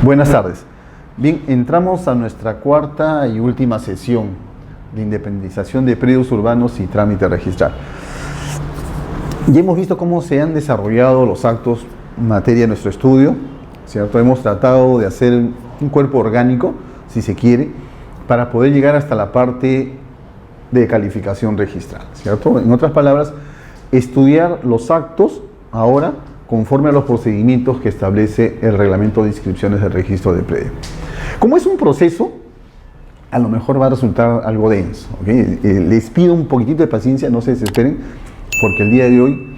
Buenas tardes. Bien, entramos a nuestra cuarta y última sesión de independización de predios urbanos y trámite registral. Ya hemos visto cómo se han desarrollado los actos en materia de nuestro estudio, ¿cierto? Hemos tratado de hacer un cuerpo orgánico, si se quiere, para poder llegar hasta la parte de calificación registral, ¿cierto? En otras palabras, estudiar los actos ahora conforme a los procedimientos que establece el reglamento de inscripciones del registro de predio. Como es un proceso, a lo mejor va a resultar algo denso, ¿okay? Les pido un poquitito de paciencia, no se desesperen, porque el día de hoy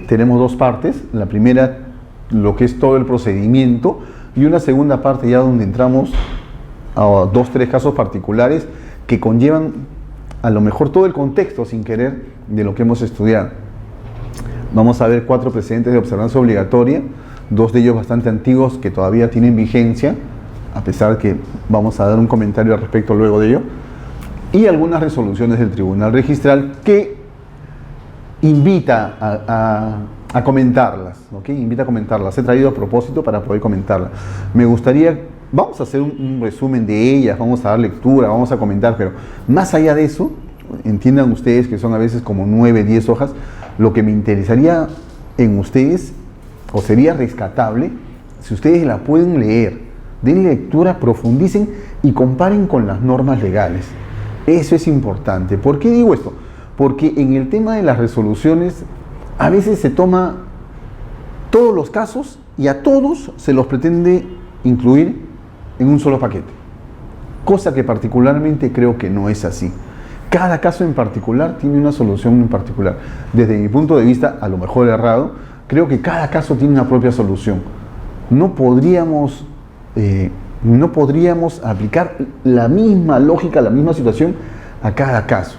tenemos dos partes. La primera, lo que es todo el procedimiento, y una segunda parte ya donde entramos a dos, tres casos particulares que conllevan a lo mejor todo el contexto sin querer de lo que hemos estudiado. Vamos a ver 4 precedentes de observancia obligatoria, 2 de ellos bastante antiguos que todavía tienen vigencia, a pesar que vamos a dar un comentario al respecto luego de ello, y algunas resoluciones del Tribunal Registral que invita a comentarlas, ¿okay? Invita a comentarlas. He traído a propósito para poder comentarlas. Me gustaría, vamos a hacer un resumen de ellas, vamos a dar lectura, vamos a comentar, pero más allá de eso, entiendan ustedes que son a veces como 9, 10 hojas, lo que me interesaría en ustedes, o sería rescatable, si ustedes la pueden leer, den lectura, profundicen y comparen con las normas legales. Eso es importante. ¿Por qué digo esto? Porque en el tema de las resoluciones, a veces se toma todos los casos y a todos se los pretende incluir en un solo paquete. Cosa que particularmente creo que no es así. Cada caso en particular tiene una solución en particular. Desde mi punto de vista, a lo mejor errado, creo que cada caso tiene una propia solución. No podríamos aplicar la misma lógica, la misma situación a cada caso.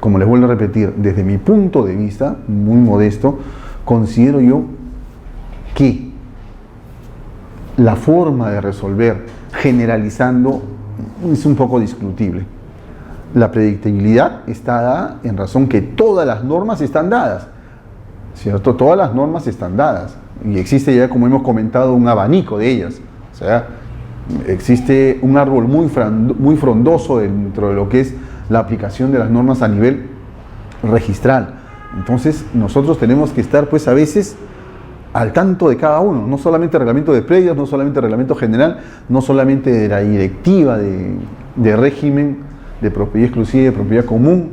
Como les vuelvo a repetir, desde mi punto de vista, muy modesto, considero yo que la forma de resolver generalizando es un poco discutible. La predictibilidad está dada en razón que todas las normas están dadas, ¿cierto? Todas las normas están dadas y existe ya, como hemos comentado, un abanico de ellas. O sea, existe un árbol muy frondoso dentro de lo que es la aplicación de las normas a nivel registral. Entonces, nosotros tenemos que estar, pues, a veces al tanto de cada uno, no solamente el reglamento de predios, no solamente el reglamento general, no solamente de la directiva de régimen de propiedad exclusiva, de propiedad común,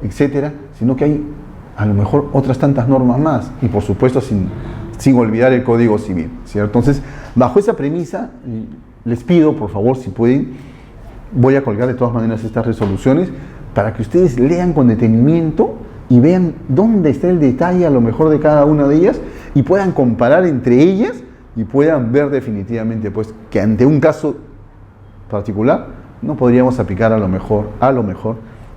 etcétera, sino que hay a lo mejor otras tantas normas más, y por supuesto sin olvidar el Código Civil, ¿cierto? Entonces, bajo esa premisa, les pido, por favor, si pueden, voy a colgar de todas maneras estas resoluciones para que ustedes lean con detenimiento y vean dónde está el detalle a lo mejor de cada una de ellas y puedan comparar entre ellas y puedan ver definitivamente, pues, que ante un caso particular no podríamos aplicar a lo mejor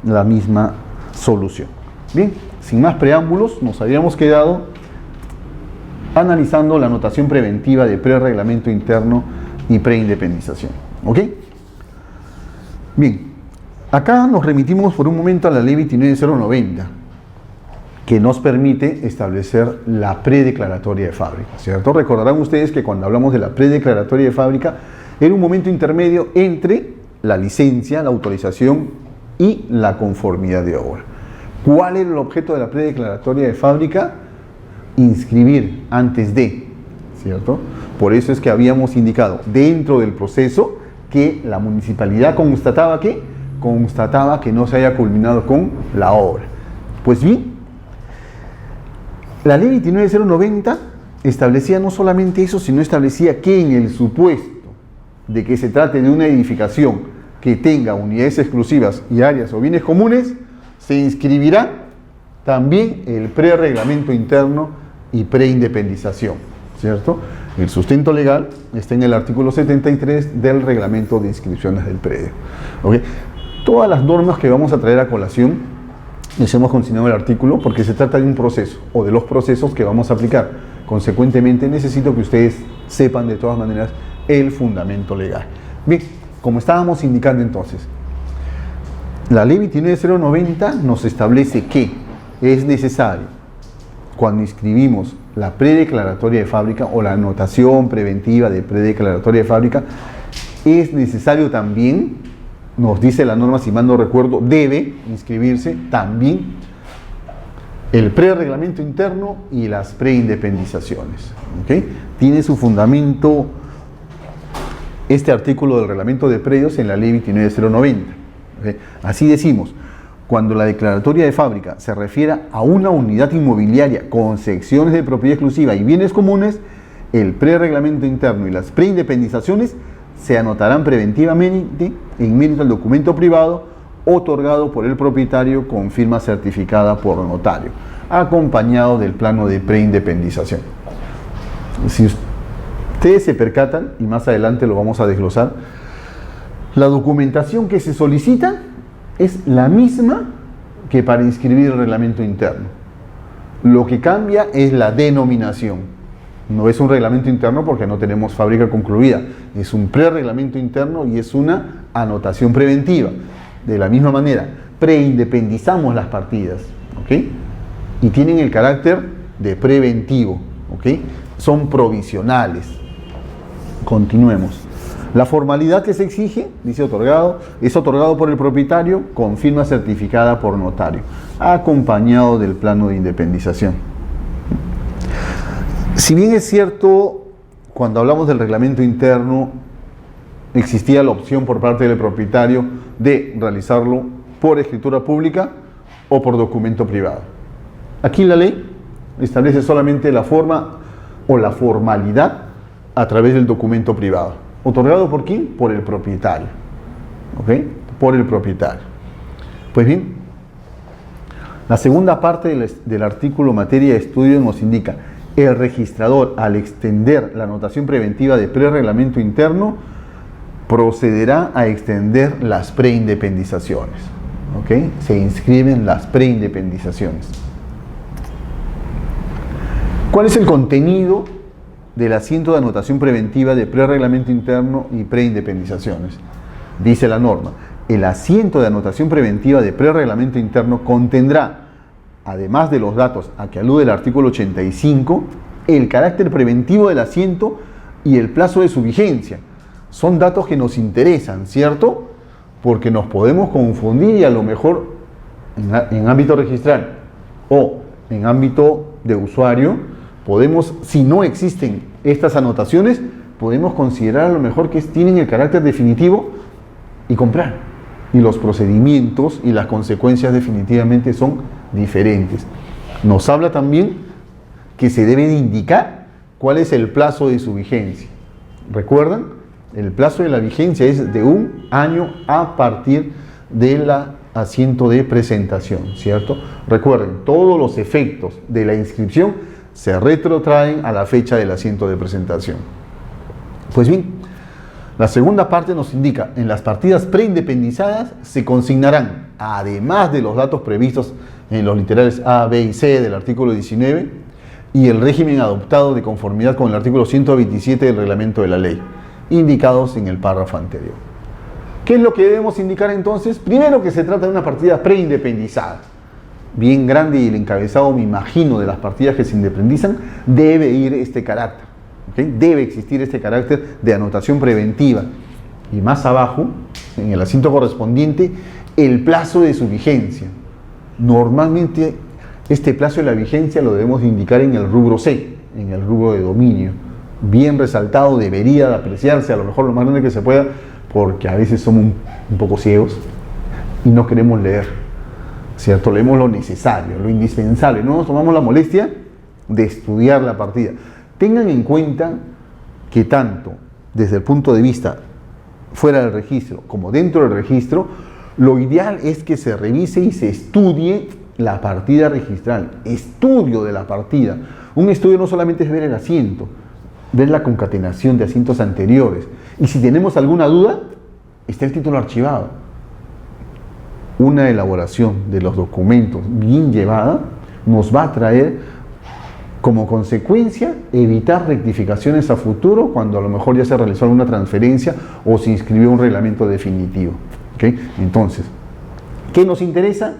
la misma solución. Bien, sin más preámbulos, nos habíamos quedado analizando la notación preventiva de pre-reglamento interno y preindependización. ¿Ok? Bien, acá nos remitimos por un momento a la ley 29090, que nos permite establecer la predeclaratoria de fábrica, ¿cierto? Recordarán ustedes que cuando hablamos de la predeclaratoria de fábrica, era un momento intermedio entre la licencia, la autorización y la conformidad de obra. ¿Cuál era el objeto de la predeclaratoria de fábrica? Inscribir antes de, ¿cierto? Por eso es que habíamos indicado dentro del proceso que la municipalidad constataba que no se haya culminado con la obra. Pues bien, la ley 29090 establecía no solamente eso, sino establecía que en el supuesto de que se trate de una edificación que tenga unidades exclusivas y áreas o bienes comunes, se inscribirá también el pre-reglamento interno y preindependización, ¿cierto? El sustento legal está en el artículo 73 del reglamento de inscripciones del predio. ¿Okay? Todas las normas que vamos a traer a colación, les hemos consignado el artículo porque se trata de un proceso o de los procesos que vamos a aplicar. Consecuentemente, necesito que ustedes sepan de todas maneras el fundamento legal. Bien, como estábamos indicando entonces, la ley 29090 nos establece que es necesario, cuando inscribimos la predeclaratoria de fábrica o la anotación preventiva de predeclaratoria de fábrica, es necesario también, nos dice la norma, si mal no recuerdo, debe inscribirse también el prereglamento interno y las preindependizaciones. ¿Okay? Tiene su fundamento este artículo del reglamento de predios en la ley 29090. ¿Okay? Así decimos, cuando la declaratoria de fábrica se refiere a una unidad inmobiliaria con secciones de propiedad exclusiva y bienes comunes, el prereglamento interno y las preindependizaciones se anotarán preventivamente en mérito al documento privado otorgado por el propietario con firma certificada por notario, acompañado del plano de preindependización. Si ustedes se percatan, y más adelante lo vamos a desglosar, la documentación que se solicita es la misma que para inscribir el reglamento interno. Lo que cambia es la denominación. No es un reglamento interno porque no tenemos fábrica concluida, es un prereglamento interno y es una anotación preventiva. De la misma manera, preindependizamos las partidas, ¿ok? Y tienen el carácter de preventivo, ¿ok? Son provisionales. Continuemos. La formalidad que se exige, dice otorgado, es otorgado por el propietario con firma certificada por notario, acompañado del plano de independización. Si bien es cierto, cuando hablamos del reglamento interno, existía la opción por parte del propietario de realizarlo por escritura pública o por documento privado. Aquí la ley establece solamente la forma o la formalidad a través del documento privado. ¿Otorgado por quién? Por el propietario. ¿Ok? Por el propietario. Pues bien, la segunda parte del artículo materia de estudio nos indica: el registrador, al extender la anotación preventiva de prereglamento interno, procederá a extender las preindependizaciones. ¿Ok? Se inscriben las preindependizaciones. ¿Cuál es el contenido del asiento de anotación preventiva de prereglamento interno y preindependizaciones? Dice la norma: el asiento de anotación preventiva de prereglamento interno contendrá, además de los datos a que alude el artículo 85, el carácter preventivo del asiento y el plazo de su vigencia. Son datos que nos interesan, ¿cierto? Porque nos podemos confundir y a lo mejor en ámbito registral o en ámbito de usuario, podemos, si no existen estas anotaciones, podemos considerar a lo mejor que tienen el carácter definitivo y comprar. Y los procedimientos y las consecuencias definitivamente son diferentes. Nos habla también que se debe de indicar cuál es el plazo de su vigencia. ¿Recuerdan? El plazo de la vigencia es de 1 año a partir del asiento de presentación, ¿cierto? Recuerden, todos los efectos de la inscripción se retrotraen a la fecha del asiento de presentación. Pues bien, la segunda parte nos indica: en las partidas preindependizadas se consignarán, además de los datos previstos en los literales A, B y C del artículo 19 y el régimen adoptado de conformidad con el artículo 127 del reglamento de la ley, indicados en el párrafo anterior. ¿Qué es lo que debemos indicar entonces? Primero, que se trata de una partida preindependizada, bien grande, y el encabezado, me imagino, de las partidas que se independizan debe ir este carácter, ¿okay? Debe existir este carácter de anotación preventiva, y más abajo, en el asiento correspondiente, el plazo de su vigencia. Normalmente este plazo de la vigencia lo debemos indicar en el rubro C, en el rubro de dominio, bien resaltado, debería de apreciarse a lo mejor lo más grande que se pueda, porque a veces somos un poco ciegos y no queremos leer, ¿cierto? Leemos lo necesario, lo indispensable, no nos tomamos la molestia de estudiar la partida. Tengan en cuenta que tanto desde el punto de vista fuera del registro como dentro del registro, lo ideal es que se revise y se estudie la partida registral, estudio de la partida. Un estudio no solamente es ver el asiento, ver la concatenación de asientos anteriores, y si tenemos alguna duda, está el título archivado. Una elaboración de los documentos bien llevada nos va a traer como consecuencia evitar rectificaciones a futuro cuando a lo mejor ya se realizó alguna transferencia o se inscribió un reglamento definitivo. ¿Okay? Entonces, ¿qué nos interesa?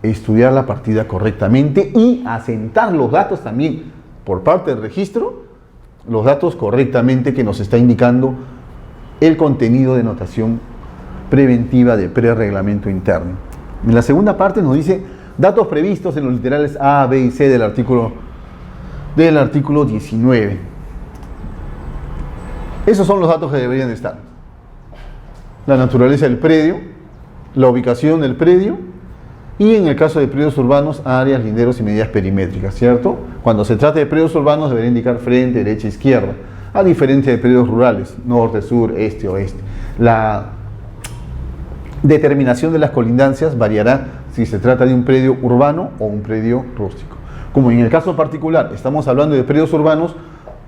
Estudiar la partida correctamente y asentar los datos también por parte del registro los datos correctamente que nos está indicando el contenido de notación preventiva de prereglamento interno. En la segunda parte nos dice datos previstos en los literales A, B y C del artículo 19. Esos son los datos que deberían estar: la naturaleza del predio, la ubicación del predio y, en el caso de predios urbanos, áreas, linderos y medidas perimétricas, ¿cierto? Cuando se trata de predios urbanos debería indicar frente, derecha, izquierda, a diferencia de predios rurales, norte, sur, este, oeste. La determinación de las colindancias variará si se trata de un predio urbano o un predio rústico. Como en el caso particular estamos hablando de predios urbanos,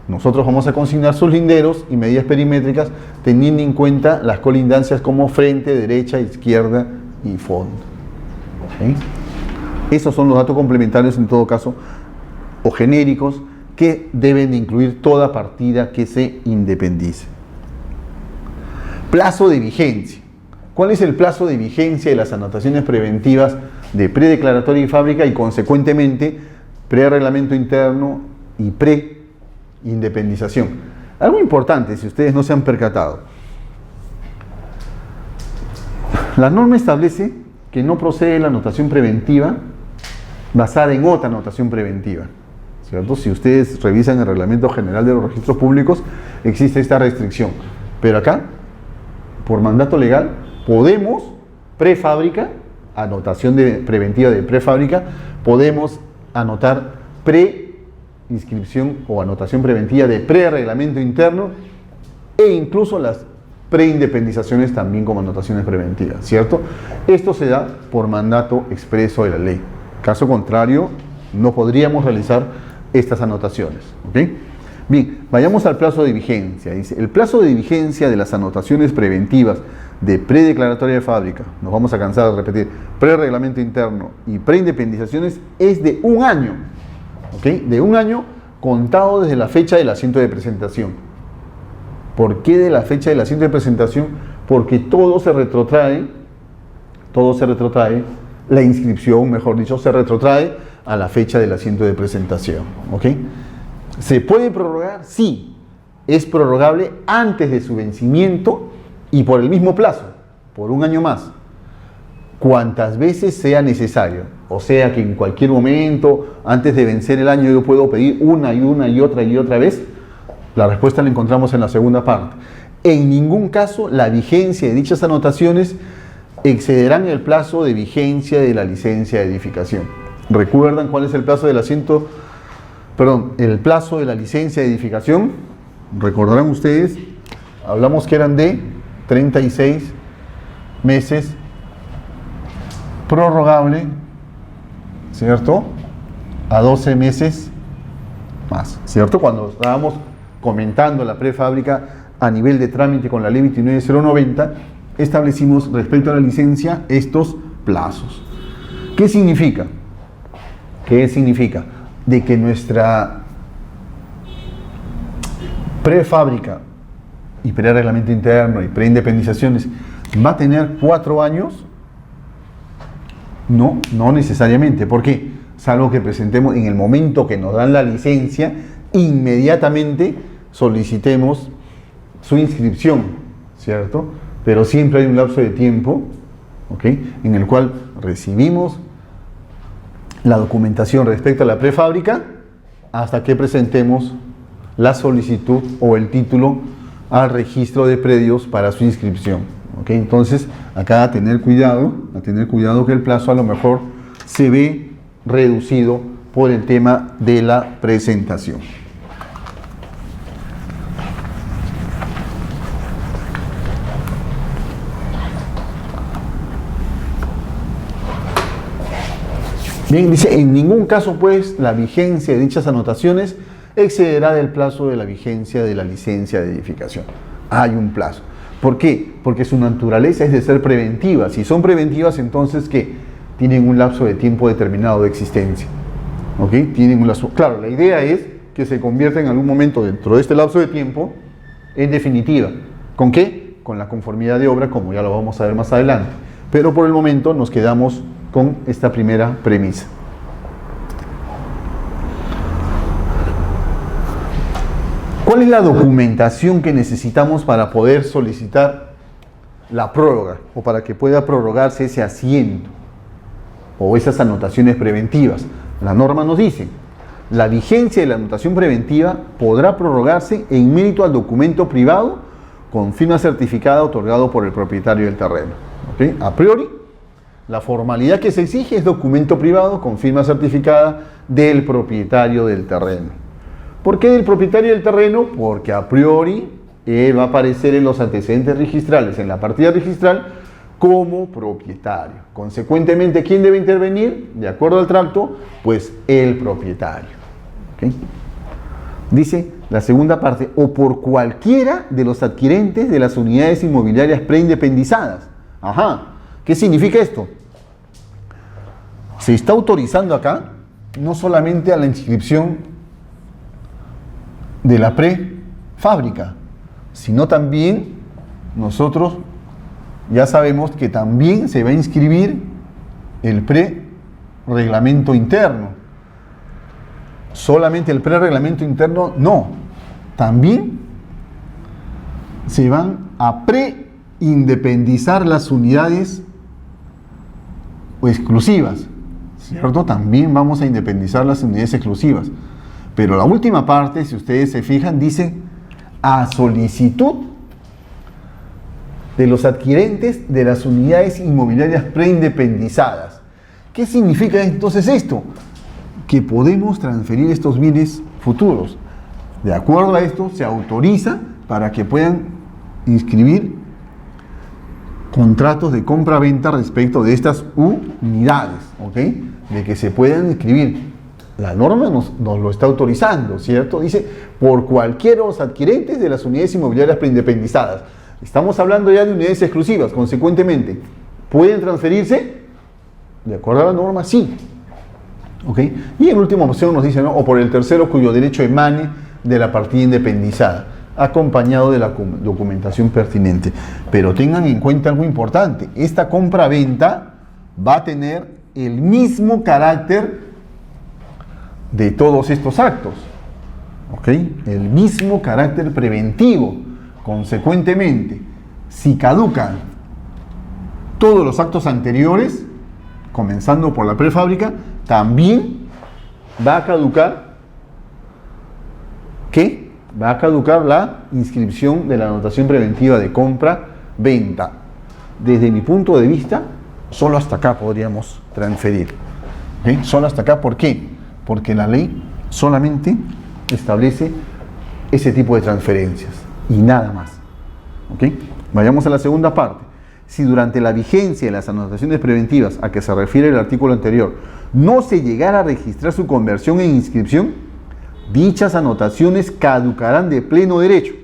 nosotros vamos a consignar sus linderos y medidas perimétricas teniendo en cuenta las colindancias como frente, derecha, izquierda y fondo. ¿Sí? Esos son los datos complementarios en todo caso, o genéricos, que deben de incluir toda partida que se independice. Plazo de vigencia. ¿Cuál es el plazo de vigencia de las anotaciones preventivas de predeclaratoria y fábrica y, consecuentemente, prereglamento interno y preindependización? Algo importante, si ustedes no se han percatado. La norma establece que no procede la anotación preventiva basada en otra anotación preventiva, ¿cierto? Si ustedes revisan el Reglamento General de los Registros Públicos, existe esta restricción. Pero acá, por mandato legal, podemos, prefábrica, anotación preventiva de prefábrica, podemos anotar preinscripción o anotación preventiva de prereglamento interno e incluso las preindependizaciones también como anotaciones preventivas, ¿cierto? Esto se da por mandato expreso de la ley. Caso contrario, no podríamos realizar estas anotaciones, ¿ok? Bien, vayamos al plazo de vigencia. Dice, el plazo de vigencia de las anotaciones preventivas de predeclaratoria de fábrica, nos vamos a cansar de repetir, prereglamento interno y preindependizaciones, es de 1 año, ¿ok? De 1 año contado desde la fecha del asiento de presentación. ¿Por qué de la fecha del asiento de presentación? Porque todo se retrotrae, la inscripción, mejor dicho, se retrotrae a la fecha del asiento de presentación, ¿ok? ¿Se puede prorrogar? Sí, es prorrogable antes de su vencimiento y por el mismo plazo, por 1 año más, cuantas veces sea necesario. O sea que en cualquier momento, antes de vencer el año, yo puedo pedir una y otra vez. La respuesta la encontramos en la segunda parte. En ningún caso la vigencia de dichas anotaciones excederán el plazo de vigencia de la licencia de edificación. ¿Recuerdan cuál es el plazo del el plazo de la licencia de edificación? Recordarán ustedes, hablamos que eran de 36 meses, prorrogable, ¿cierto? A 12 meses más, ¿cierto? Cuando estábamos comentando la prefábrica a nivel de trámite con la ley 29090, establecimos respecto a la licencia estos plazos. ¿Qué significa? De que nuestra prefábrica y prereglamento interno y preindependizaciones va a tener 4 años. No necesariamente. ¿Por qué? Salvo que presentemos en el momento que nos dan la licencia, inmediatamente solicitemos su inscripción, ¿cierto? Pero siempre hay un lapso de tiempo, ¿ok?, en el cual recibimos la documentación respecto a la prefábrica hasta que presentemos la solicitud o el título al registro de predios para su inscripción, ¿ok? Entonces, acá a tener cuidado que el plazo a lo mejor se ve reducido por el tema de la presentación. Bien, dice, en ningún caso, pues, la vigencia de dichas anotaciones excederá del plazo de la vigencia de la licencia de edificación. Hay un plazo. ¿Por qué? Porque su naturaleza es de ser preventiva. Si son preventivas, entonces, ¿qué? Tienen un lapso de tiempo determinado de existencia. ¿Ok? Tienen un lapso. Claro, la idea es que se convierta en algún momento dentro de este lapso de tiempo en definitiva. ¿Con qué? Con la conformidad de obra, como ya lo vamos a ver más adelante. Pero por el momento nos quedamos con esta primera premisa. es la documentación que necesitamos para poder solicitar la prórroga o para que pueda prorrogarse ese asiento o esas anotaciones preventivas? La norma nos dice: la vigencia de la anotación preventiva podrá prorrogarse en mérito al documento privado con firma certificada otorgado por el propietario del terreno. ¿Okay? A priori, la formalidad que se exige es documento privado con firma certificada del propietario del terreno. ¿Por qué del propietario del terreno? Porque a priori él va a aparecer en los antecedentes registrales, en la partida registral, como propietario. Consecuentemente, ¿quién debe intervenir? De acuerdo al tracto, pues el propietario. ¿Okay? Dice la segunda parte: o por cualquiera de los adquirentes de las unidades inmobiliarias preindependizadas. Ajá. ¿Qué significa esto? Se está autorizando acá no solamente a la inscripción de la prefábrica, sino también nosotros ya sabemos que también se va a inscribir el pre-reglamento interno. Solamente el pre-reglamento interno no, también se van a pre-independizar las unidades exclusivas, ¿cierto? También vamos a independizar las unidades exclusivas. Pero la última parte, si ustedes se fijan, dice: a solicitud de los adquirentes de las unidades inmobiliarias preindependizadas. ¿Qué significa entonces esto? Que podemos transferir estos bienes futuros. De acuerdo a esto, se autoriza para que puedan inscribir contratos de compra-venta respecto de estas unidades, ¿ok? De que se puedan inscribir. La norma nos lo está autorizando, ¿cierto? Dice: por cualquiera de los adquirentes de las unidades inmobiliarias preindependizadas. Estamos hablando ya de unidades exclusivas, consecuentemente, ¿pueden transferirse? De acuerdo a la norma, sí. ¿Ok? Y en última opción nos dice, ¿no? O por el tercero cuyo derecho emane de la partida independizada, acompañado de la documentación pertinente. Pero tengan en cuenta algo importante: esta compra-venta va a tener el mismo carácter de todos estos actos, ¿ok? El mismo carácter preventivo. Consecuentemente, si caducan todos los actos anteriores, comenzando por la prefábrica, también va a caducar, ¿qué? Va a caducar la inscripción de la anotación preventiva de compra-venta. Desde mi punto de vista, solo hasta acá podríamos transferir. ¿Okay? Solo hasta acá, ¿por qué? Porque la ley solamente establece ese tipo de transferencias y nada más. ¿Ok? Vayamos a la segunda parte. Si durante la vigencia de las anotaciones preventivas a que se refiere el artículo anterior no se llegara a registrar su conversión en inscripción, dichas anotaciones caducarán de pleno derecho.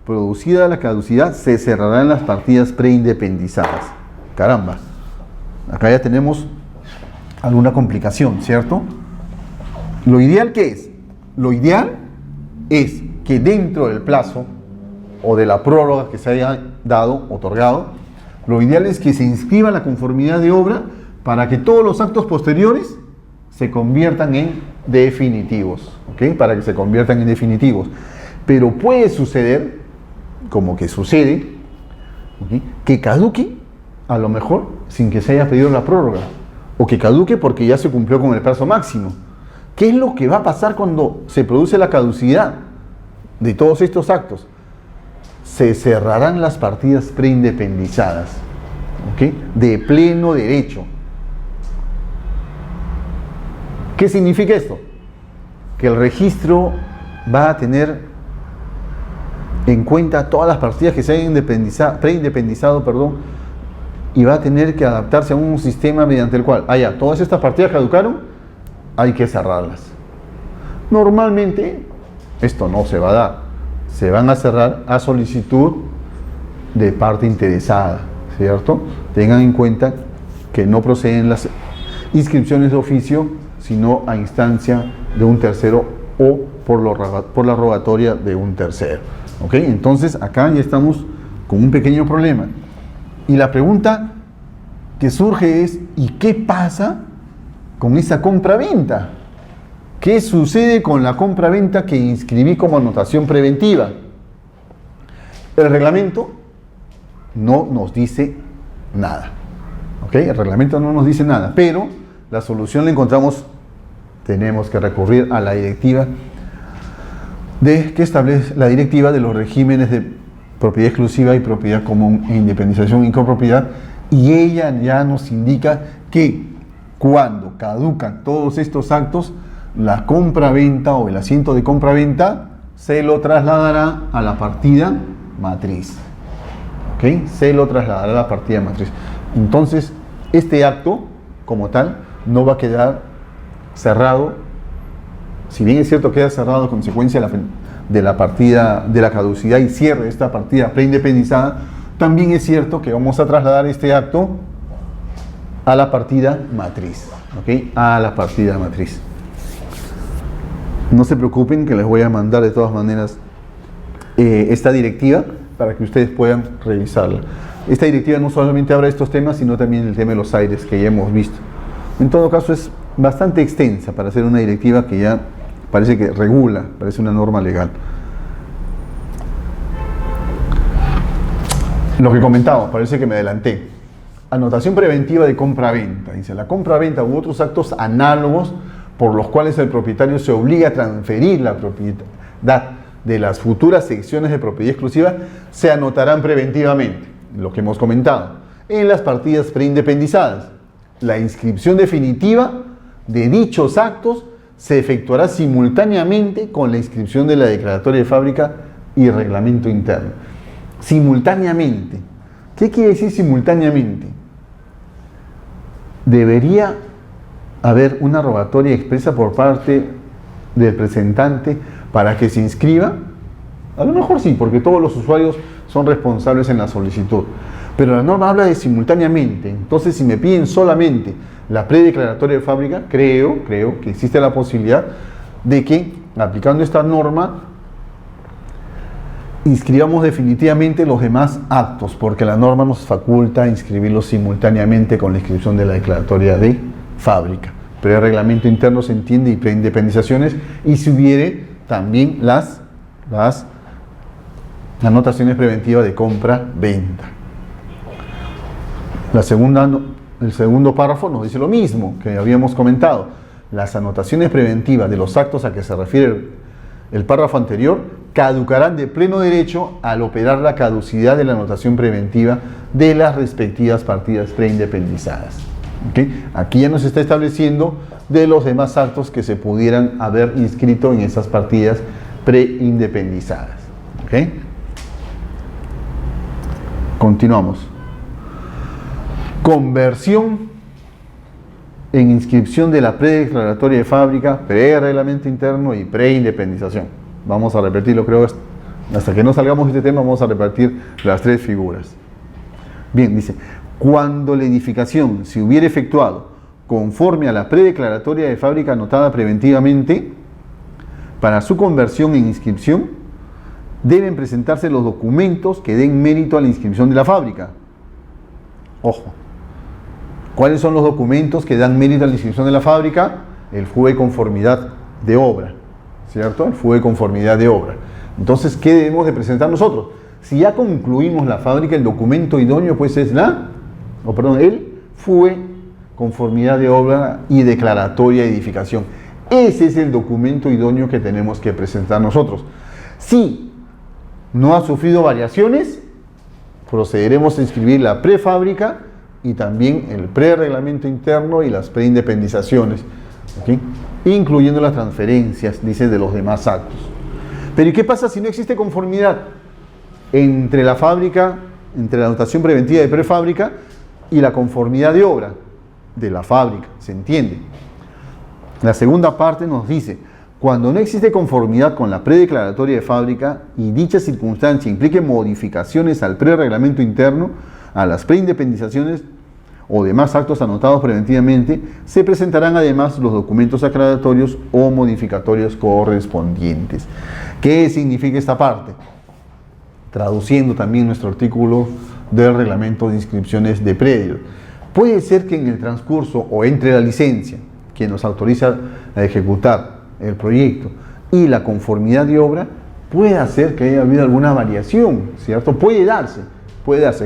Producida la caducidad, se cerrarán las partidas preindependizadas. Caramba, acá ya tenemos alguna complicación, ¿cierto? Lo ideal, ¿qué es? Lo ideal es que dentro del plazo o de la prórroga que se haya dado, otorgado, lo ideal es que se inscriba la conformidad de obra para que todos los actos posteriores se conviertan en definitivos, ¿ok? Para que se conviertan en definitivos. Pero puede suceder, como que sucede, ¿ok? Que caduque a lo mejor sin que se haya pedido la prórroga, o que caduque porque ya se cumplió con el plazo máximo. ¿Qué es lo que va a pasar cuando se produce la caducidad de todos estos actos? Se cerrarán las partidas preindependizadas, ¿ok? De pleno derecho. ¿Qué significa esto? Que el registro va a tener en cuenta todas las partidas que se hayan preindependizado, y va a tener que adaptarse a un sistema mediante el cual, todas estas partidas caducaron, hay que cerrarlas. Normalmente esto no se va a dar, se van a cerrar a solicitud de parte interesada, ¿cierto? Tengan en cuenta que no proceden las inscripciones de oficio, sino a instancia de un tercero o por la rogatoria de un tercero. ¿Ok? Entonces acá ya estamos con un pequeño problema. Y la pregunta que surge es, ¿y qué pasa con esa compra-venta? ¿Qué sucede con la compra-venta que inscribí como anotación preventiva? El reglamento no nos dice nada. ¿Ok? El reglamento no nos dice nada, pero la solución la encontramos, tenemos que recurrir a la directiva que establece la directiva de los regímenes de propiedad exclusiva y propiedad común e independización y copropiedad, y ella ya nos indica que cuando caducan todos estos actos, la compra-venta o el asiento de compra-venta se lo trasladará a la partida matriz. ¿Ok? Se lo trasladará a la partida matriz. Entonces, este acto, como tal, no va a quedar cerrado. Si bien es cierto, queda cerrado a consecuencia de la partida, de la caducidad y cierre de esta partida preindependizada, también es cierto que vamos a trasladar este acto a la partida matriz. ¿Ok? A la partida matriz. No se preocupen, que les voy a mandar de todas maneras esta directiva para que ustedes puedan revisarla. Esta directiva no solamente habla de estos temas, sino también el tema de los aires que ya hemos visto. En todo caso, es bastante extensa para ser una directiva que ya parece que regula, parece una norma legal. Lo que comentaba, parece que me adelanté. Anotación preventiva de compra-venta. Dice, la compra-venta u otros actos análogos por los cuales el propietario se obliga a transferir la propiedad de las futuras secciones de propiedad exclusiva se anotarán preventivamente, lo que hemos comentado, en las partidas preindependizadas. La inscripción definitiva de dichos actos se efectuará simultáneamente con la inscripción de la declaratoria de fábrica y reglamento interno. Simultáneamente. ¿Qué quiere decir simultáneamente? Debería haber una rogatoria expresa por parte del presentante para que se inscriba. A lo mejor sí, porque todos los usuarios son responsables en la solicitud, pero la norma habla de simultáneamente. Entonces, si me piden solamente la predeclaratoria de fábrica, creo que existe la posibilidad de que, aplicando esta norma, inscribamos definitivamente los demás actos, porque la norma nos faculta inscribirlos simultáneamente con la inscripción de la declaratoria de fábrica. Pre-reglamento interno se entiende y preindependizaciones, y si hubiere también las anotaciones preventivas de compra-venta. El segundo párrafo nos dice lo mismo que habíamos comentado. Las anotaciones preventivas de los actos a que se refiere el párrafo anterior caducarán de pleno derecho al operar la caducidad de la anotación preventiva de las respectivas partidas preindependizadas. ¿Okay? Aquí ya nos está estableciendo de los demás actos que se pudieran haber inscrito en esas partidas preindependizadas. ¿Okay? Continuamos. Conversión en inscripción de la predeclaratoria de fábrica, pre-reglamento interno y preindependización. Vamos a repetirlo, creo, hasta que no salgamos de este tema, vamos a repetir las tres figuras. Bien, dice, cuando la edificación se hubiera efectuado conforme a la predeclaratoria de fábrica anotada preventivamente, para su conversión en inscripción, deben presentarse los documentos que den mérito a la inscripción de la fábrica. Ojo, ¿cuáles son los documentos que dan mérito a la inscripción de la fábrica? El FUE de conformidad de obra, ¿cierto? El FUE de conformidad de obra. Entonces, ¿qué debemos de presentar nosotros? Si ya concluimos la fábrica, el documento idóneo pues es el FUE, conformidad de obra y declaratoria de edificación. Ese es el documento idóneo que tenemos que presentar nosotros. Si no ha sufrido variaciones, procederemos a inscribir la prefábrica y también el pre-reglamento interno y las preindependizaciones, ¿okay? Incluyendo las transferencias, dice, de los demás actos. Pero ¿y qué pasa si no existe conformidad entre la fábrica, entre la anotación preventiva de prefábrica y la conformidad de obra de la fábrica? ¿Se entiende? La segunda parte nos dice, cuando no existe conformidad con la predeclaratoria de fábrica y dicha circunstancia implique modificaciones al pre-reglamento interno, a las preindependizaciones o demás actos anotados preventivamente, se presentarán además los documentos aclaratorios o modificatorios correspondientes. ¿Qué significa esta parte? Traduciendo también nuestro artículo del reglamento de inscripciones de predios. Puede ser que en el transcurso o entre la licencia que nos autoriza a ejecutar el proyecto y la conformidad de obra, puede hacer que haya habido alguna variación, ¿cierto? Puede darse.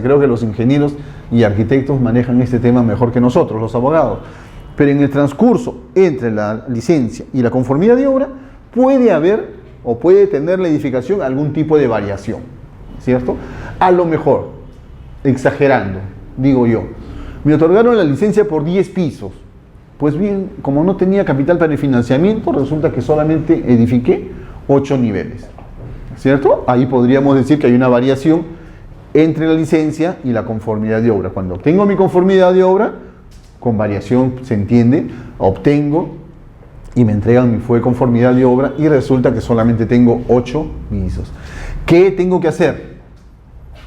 Creo que los ingenieros y arquitectos manejan este tema mejor que nosotros, los abogados. Pero en el transcurso entre la licencia y la conformidad de obra, puede haber o puede tener la edificación algún tipo de variación, ¿cierto? A lo mejor, exagerando, digo yo, me otorgaron la licencia por 10 pisos. Pues bien, como no tenía capital para el financiamiento, resulta que solamente edifiqué 8 niveles, ¿cierto? Ahí podríamos decir que hay una variación entre la licencia y la conformidad de obra. Cuando obtengo mi conformidad de obra, con variación se entiende, obtengo y me entregan mi fue conformidad de obra y resulta que solamente tengo 8 pisos. ¿Qué tengo que hacer?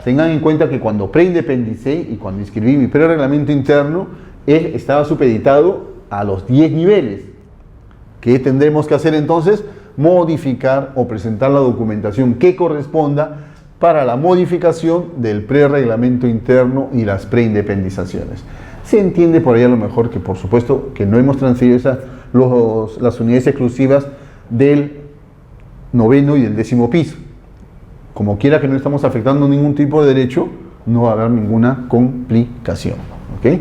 Tengan en cuenta que cuando preindependicé y cuando inscribí mi prereglamento interno, él estaba supeditado a los 10 niveles. ¿Qué tendremos que hacer entonces? Modificar o presentar la documentación que corresponda para la modificación del prereglamento interno y las preindependizaciones. Se entiende por ahí a lo mejor que, por supuesto, que no hemos transferido las unidades exclusivas del 9º y del 10º piso. Como quiera que no estamos afectando ningún tipo de derecho, no va a haber ninguna complicación. ¿Ok?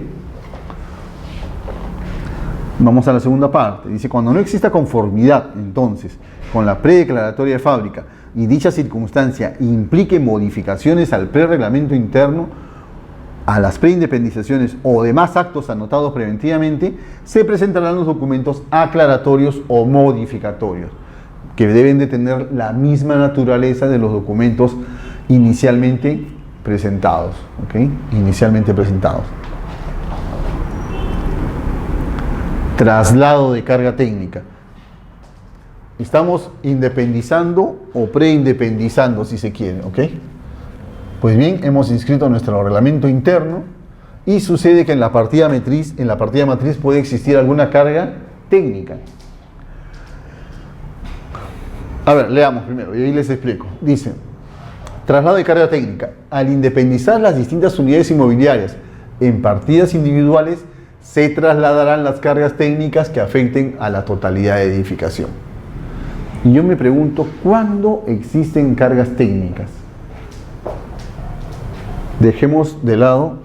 Vamos a la segunda parte. Dice, cuando no exista conformidad, entonces, con la predeclaratoria de fábrica y dicha circunstancia implique modificaciones al prereglamento interno, a las preindependizaciones o demás actos anotados preventivamente, se presentarán los documentos aclaratorios o modificatorios, que deben de tener la misma naturaleza de los documentos inicialmente presentados. ¿Ok? Inicialmente presentados. Traslado de carga técnica. Estamos independizando o preindependizando, si se quiere, ¿ok? Pues bien, hemos inscrito nuestro reglamento interno y sucede que en la partida matriz puede existir alguna carga técnica. A ver, leamos primero y ahí les explico. Dice, traslado de carga técnica. Al independizar las distintas unidades inmobiliarias en partidas individuales, se trasladarán las cargas técnicas que afecten a la totalidad de edificación. Y yo me pregunto, ¿cuándo existen cargas técnicas? Dejemos de lado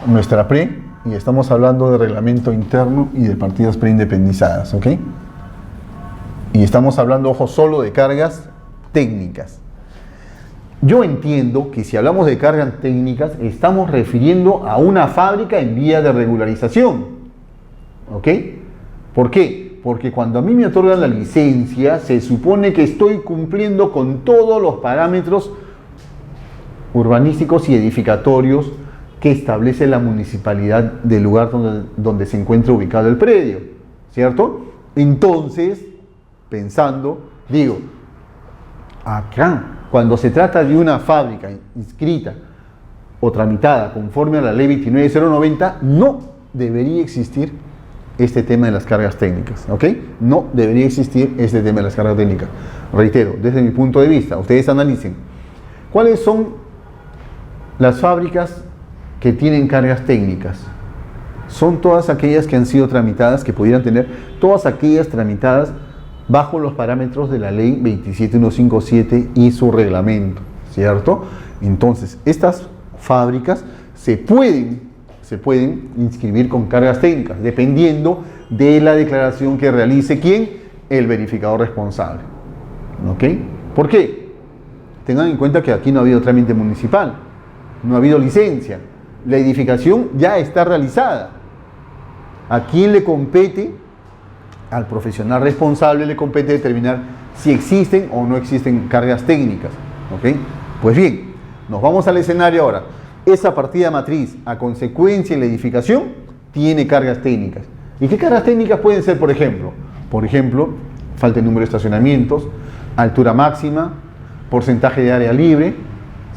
nuestra pre y estamos hablando de reglamento interno y de partidas preindependizadas, ¿ok? Y estamos hablando, ojo, solo de cargas técnicas. Yo entiendo que si hablamos de cargas técnicas, estamos refiriendo a una fábrica en vía de regularización. ¿Ok? ¿Por qué? Porque cuando a mí me otorgan la licencia, se supone que estoy cumpliendo con todos los parámetros urbanísticos y edificatorios que establece la municipalidad del lugar donde se encuentra ubicado el predio. ¿Cierto? Entonces, pensando, digo, acá, cuando se trata de una fábrica inscrita o tramitada conforme a la ley 29090, no debería existir este tema de las cargas técnicas, ¿ok? No debería existir este tema de las cargas técnicas. Reitero, desde mi punto de vista, ustedes analicen cuáles son las fábricas que tienen cargas técnicas. Son todas aquellas que han sido tramitadas, que pudieran tener, todas aquellas tramitadas bajo los parámetros de la ley 27157 y su reglamento, ¿cierto? Entonces, estas fábricas se pueden inscribir con cargas técnicas, dependiendo de la declaración que realice ¿quién? El verificador responsable. ¿Ok? ¿Por qué? Tengan en cuenta que aquí no ha habido trámite municipal, no ha habido licencia, la edificación ya está realizada. ¿A quién le compete? Al profesional responsable le compete determinar si existen o no existen cargas técnicas. ¿Ok? Pues bien, nos vamos al escenario ahora. Esa partida matriz, a consecuencia de la edificación, tiene cargas técnicas. ¿Y qué cargas técnicas pueden ser, por ejemplo? Por ejemplo, falta de número de estacionamientos, altura máxima, porcentaje de área libre,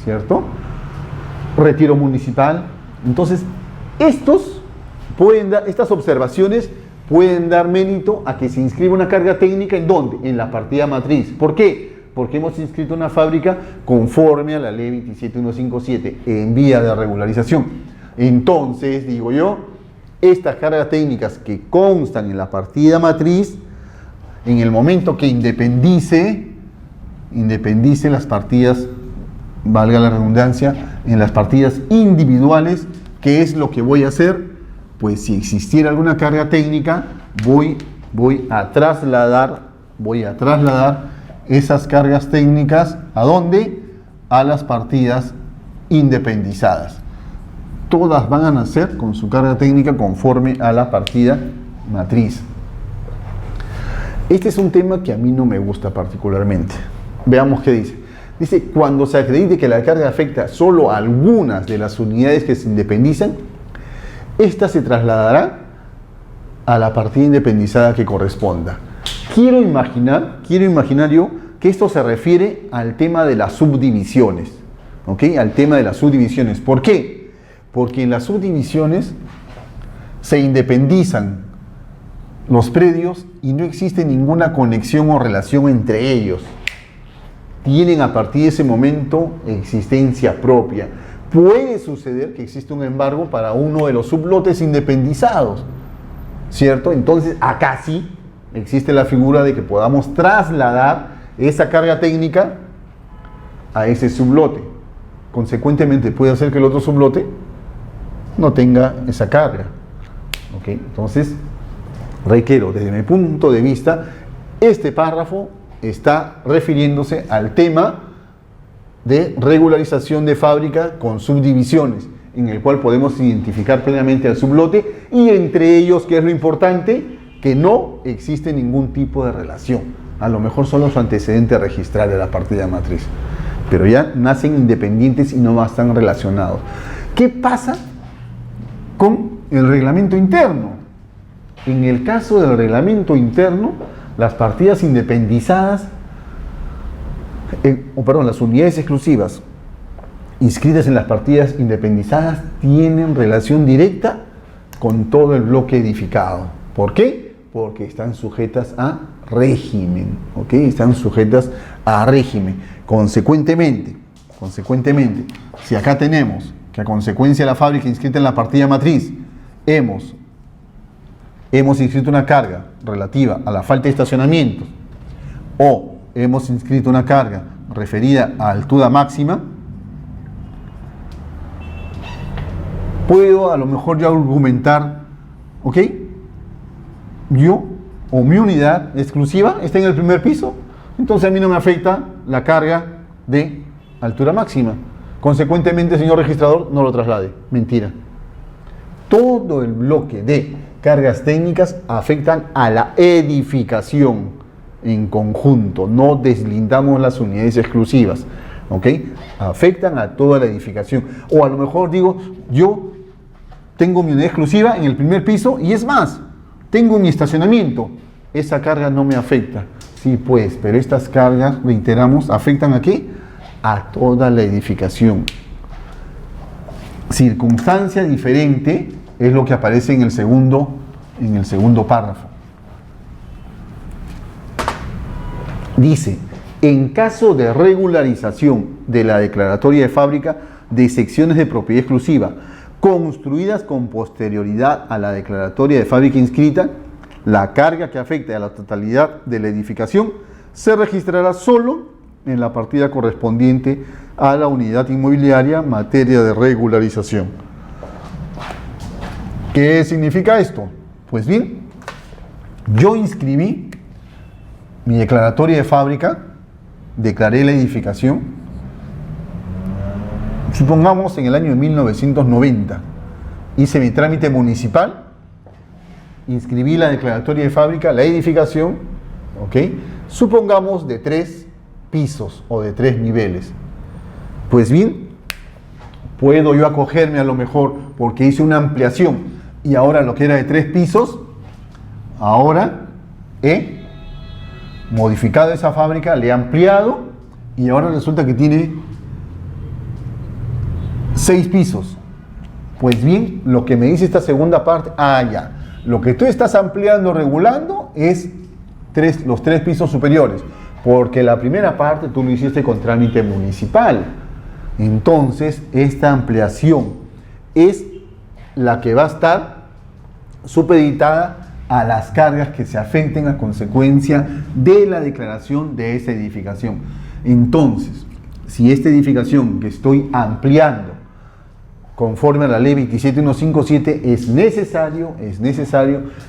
¿cierto? Retiro municipal. Entonces, estas observaciones pueden dar mérito a que se inscriba una carga técnica. ¿En dónde? En la partida matriz. ¿Por qué? Porque hemos inscrito una fábrica conforme a la ley 27157 en vía de regularización. Entonces, digo yo, estas cargas técnicas que constan en la partida matriz En el momento que independice las partidas, valga la redundancia, en las partidas individuales, ¿qué es lo que voy a hacer? Pues si existiera alguna carga técnica, voy a trasladar esas cargas técnicas, ¿a dónde? A las partidas independizadas. Todas van a nacer con su carga técnica conforme a la partida matriz. Este es un tema que a mí no me gusta particularmente. Veamos qué dice. Dice, cuando se acredite que la carga afecta solo a algunas de las unidades que se independizan, esta se trasladará a la partida independizada que corresponda. Quiero imaginar yo que esto se refiere al tema de las subdivisiones. ¿Ok? Al tema de las subdivisiones. ¿Por qué? Porque en las subdivisiones se independizan los predios y no existe ninguna conexión o relación entre ellos. Tienen a partir de ese momento existencia propia. Puede suceder que exista un embargo para uno de los sublotes independizados, ¿cierto? Entonces acá sí existe la figura de que podamos trasladar esa carga técnica a ese sublote. Consecuentemente puede hacer que el otro sublote no tenga esa carga. ¿Ok? Entonces, reitero, desde mi punto de vista, este párrafo está refiriéndose al tema de regularización de fábrica con subdivisiones, en el cual podemos identificar plenamente al sublote y entre ellos, ¿qué es lo importante? Que no existe ningún tipo de relación. A lo mejor solo su antecedente registral de la partida matriz, pero ya nacen independientes y no están relacionados. ¿Qué pasa con el reglamento interno? En el caso del reglamento interno, las partidas independizadas, las unidades exclusivas inscritas en las partidas independizadas tienen relación directa con todo el bloque edificado. ¿Por qué? Porque están sujetas a régimen, ¿ok? Están sujetas a régimen. Consecuentemente, si acá tenemos que a consecuencia de la fábrica inscrita en la partida matriz, hemos inscrito una carga relativa a la falta de estacionamientos o hemos inscrito una carga referida a altura máxima, puedo a lo mejor ya argumentar, ¿ok? Yo o mi unidad exclusiva está en el primer piso, entonces a mí no me afecta la carga de altura máxima. Consecuentemente, señor registrador, no lo traslade. Mentira. Todo el bloque de cargas técnicas afectan a la edificación en conjunto, no deslindamos las unidades exclusivas, ¿ok? Afectan a toda la edificación. O a lo mejor digo, yo tengo mi unidad exclusiva en el primer piso y es más, tengo mi estacionamiento, esa carga no me afecta. Sí, pues, pero estas cargas, reiteramos, ¿afectan a qué? A toda la edificación. Circunstancia diferente es lo que aparece en el segundo párrafo. Dice, en caso de regularización de la declaratoria de fábrica de secciones de propiedad exclusiva construidas con posterioridad a la declaratoria de fábrica inscrita, la carga que afecte a la totalidad de la edificación se registrará solo en la partida correspondiente a la unidad inmobiliaria materia de regularización. ¿Qué significa esto? Pues bien, yo inscribí mi declaratoria de fábrica, declaré la edificación, supongamos en el año de 1990, hice mi trámite municipal, inscribí la declaratoria de fábrica, la edificación, ¿ok? Supongamos de 3 pisos o de 3 niveles. Pues bien, puedo yo acogerme a lo mejor porque hice una ampliación y ahora lo que era de 3 pisos, ahora he modificado esa fábrica, le he ampliado y ahora resulta que tiene 6 pisos. Pues bien, lo que me dice esta segunda parte, lo que tú estás ampliando, regulando es los 3 pisos superiores, porque la primera parte tú lo hiciste con trámite municipal. Entonces, esta ampliación es la que va a estar supeditada a las cargas que se afecten a consecuencia de la declaración de esta edificación. Entonces, si esta edificación que estoy ampliando conforme a la ley 27157 es necesario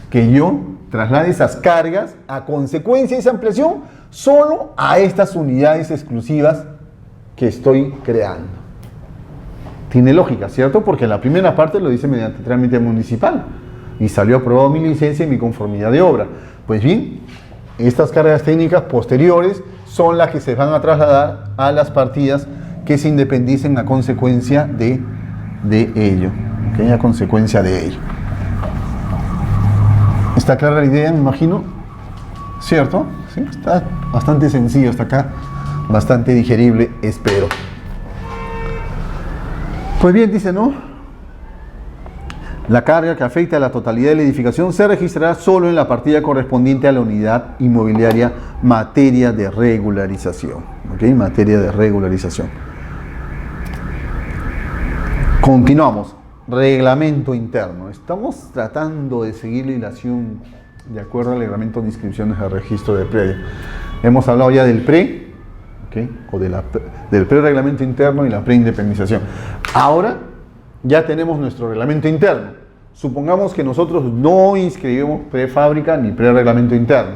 que yo traslade esas cargas a consecuencia de esa ampliación solo a estas unidades exclusivas que estoy creando. Tiene lógica, ¿cierto? Porque la primera parte lo dice mediante trámite municipal y salió aprobado mi licencia y mi conformidad de obra. Pues bien, estas cargas técnicas posteriores son las que se van a trasladar a las partidas que se independicen a consecuencia de ello. ¿Okay? A consecuencia de ello. ¿Está clara la idea, me imagino? ¿Cierto? Sí, está bastante sencillo hasta acá, bastante digerible, espero. Pues bien, dice, ¿no? La carga que afecta a la totalidad de la edificación se registrará solo en la partida correspondiente a la unidad inmobiliaria materia de regularización. ¿Ok? Materia de regularización. Continuamos. Reglamento interno. Estamos tratando de seguir la hilación de acuerdo al reglamento de inscripciones al registro de predio. Hemos hablado ya del pre, ¿okay? O del pre-reglamento interno y la pre-independización. Ahora ya tenemos nuestro reglamento interno. Supongamos que nosotros no inscribimos prefábrica ni pre-reglamento interno.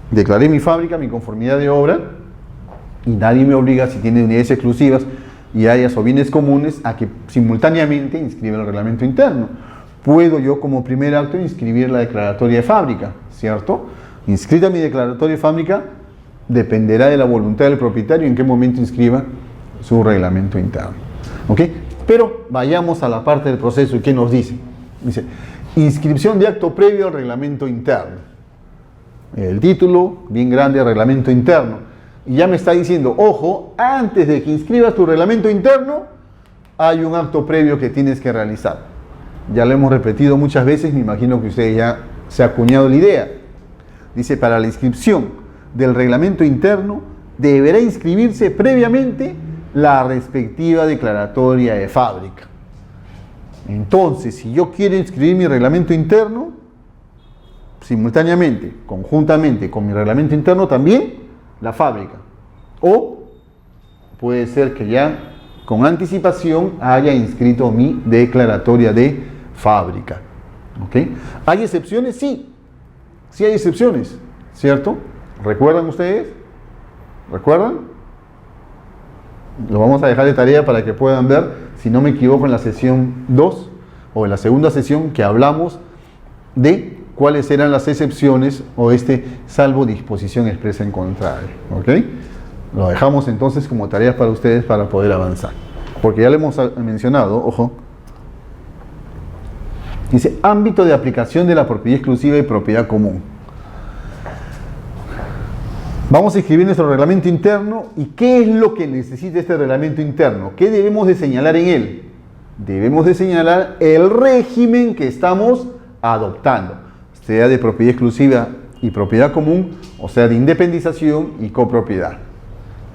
Declaré mi fábrica, mi conformidad de obra, y nadie me obliga, si tiene unidades exclusivas y áreas o bienes comunes, a que simultáneamente inscriba el reglamento interno. Puedo yo como primer acto inscribir la declaratoria de fábrica, ¿cierto? Inscrita mi declaratoria de fábrica, dependerá de la voluntad del propietario en qué momento inscriba su reglamento interno. ¿Ok? Pero vayamos a la parte del proceso y ¿qué nos dice? Dice, inscripción de acto previo al reglamento interno. El título, bien grande, reglamento interno. Y ya me está diciendo, ojo, antes de que inscribas tu reglamento interno, hay un acto previo que tienes que realizar. Ya lo hemos repetido muchas veces, me imagino que usted ya se ha acuñado la idea. Dice, para la inscripción del reglamento interno, deberá inscribirse previamente la respectiva declaratoria de fábrica. Entonces, si yo quiero inscribir mi reglamento interno, simultáneamente, conjuntamente con mi reglamento interno, también la fábrica. O puede ser que ya con anticipación haya inscrito mi declaratoria de fábrica. ¿Ok? ¿Hay excepciones? Sí. Sí hay excepciones, ¿cierto? ¿Recuerdan ustedes? ¿Recuerdan? Lo vamos a dejar de tarea para que puedan ver, si no me equivoco, en la sesión 2 o en la segunda sesión que hablamos de cuáles eran las excepciones o salvo disposición expresa en contrario. ¿Ok? Lo dejamos entonces como tareas para ustedes para poder avanzar. Porque ya lo hemos mencionado, ojo. Dice, ámbito de aplicación de la propiedad exclusiva y propiedad común. Vamos a escribir nuestro reglamento interno y ¿qué es lo que necesita este reglamento interno? ¿Qué debemos de señalar en él? Debemos de señalar el régimen que estamos adoptando, sea de propiedad exclusiva y propiedad común, o sea de independización y copropiedad,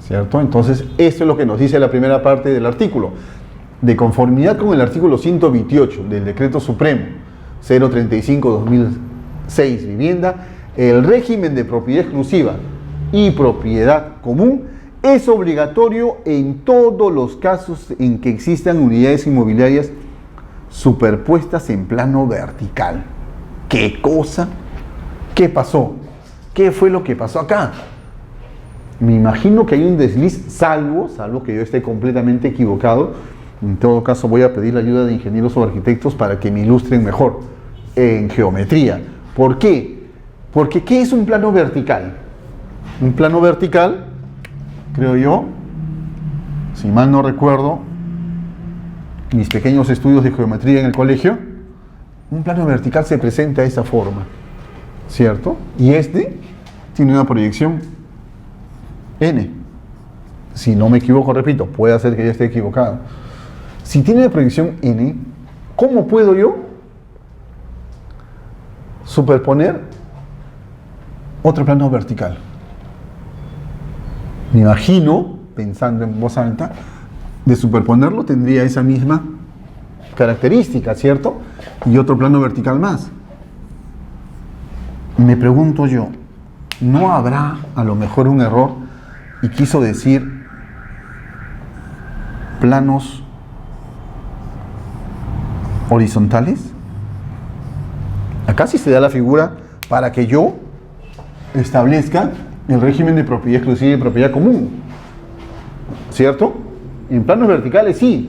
¿cierto? Entonces, esto es lo que nos dice la primera parte del artículo. De conformidad con el artículo 128 del Decreto Supremo 035/2006 Vivienda, el régimen de propiedad exclusiva y propiedad común es obligatorio en todos los casos en que existan unidades inmobiliarias superpuestas en plano vertical. ¿Qué cosa? ¿Qué pasó? ¿Qué fue lo que pasó acá? Me imagino que hay un desliz, salvo que yo esté completamente equivocado. En todo caso voy a pedir la ayuda de ingenieros o arquitectos para que me ilustren mejor en geometría. ¿Por qué? Porque ¿qué es un plano vertical? Un plano vertical, creo yo, si mal no recuerdo, mis pequeños estudios de geometría en el colegio, un plano vertical se presenta de esa forma, ¿cierto? Y tiene una proyección N. Si no me equivoco, repito, puede ser que ya esté equivocado. Si tiene una proyección N, ¿cómo puedo yo superponer otro plano vertical? Me imagino, pensando en voz alta, de superponerlo tendría esa misma característica, ¿cierto? Y otro plano vertical más. me pregunto yo, ¿no habrá a lo mejor un error y quiso decir planos horizontales? Acá sí se da la figura para que yo establezca el régimen de propiedad exclusiva y propiedad común, ¿cierto? En planos verticales sí,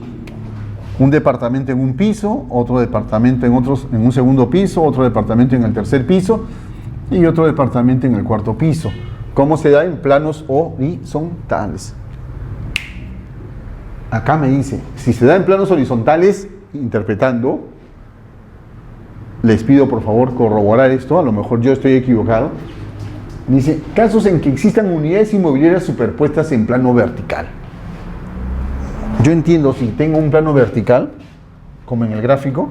un departamento en un piso, otro departamento en un segundo piso, otro departamento en el tercer piso y otro departamento en el cuarto piso. ¿Cómo se da en planos horizontales? Acá me dice, si se da en planos horizontales, interpretando, les pido por favor corroborar esto, a lo mejor yo estoy equivocado. Dice, casos en que existan unidades inmobiliarias superpuestas en plano vertical. Yo entiendo, si tengo un plano vertical, como en el gráfico,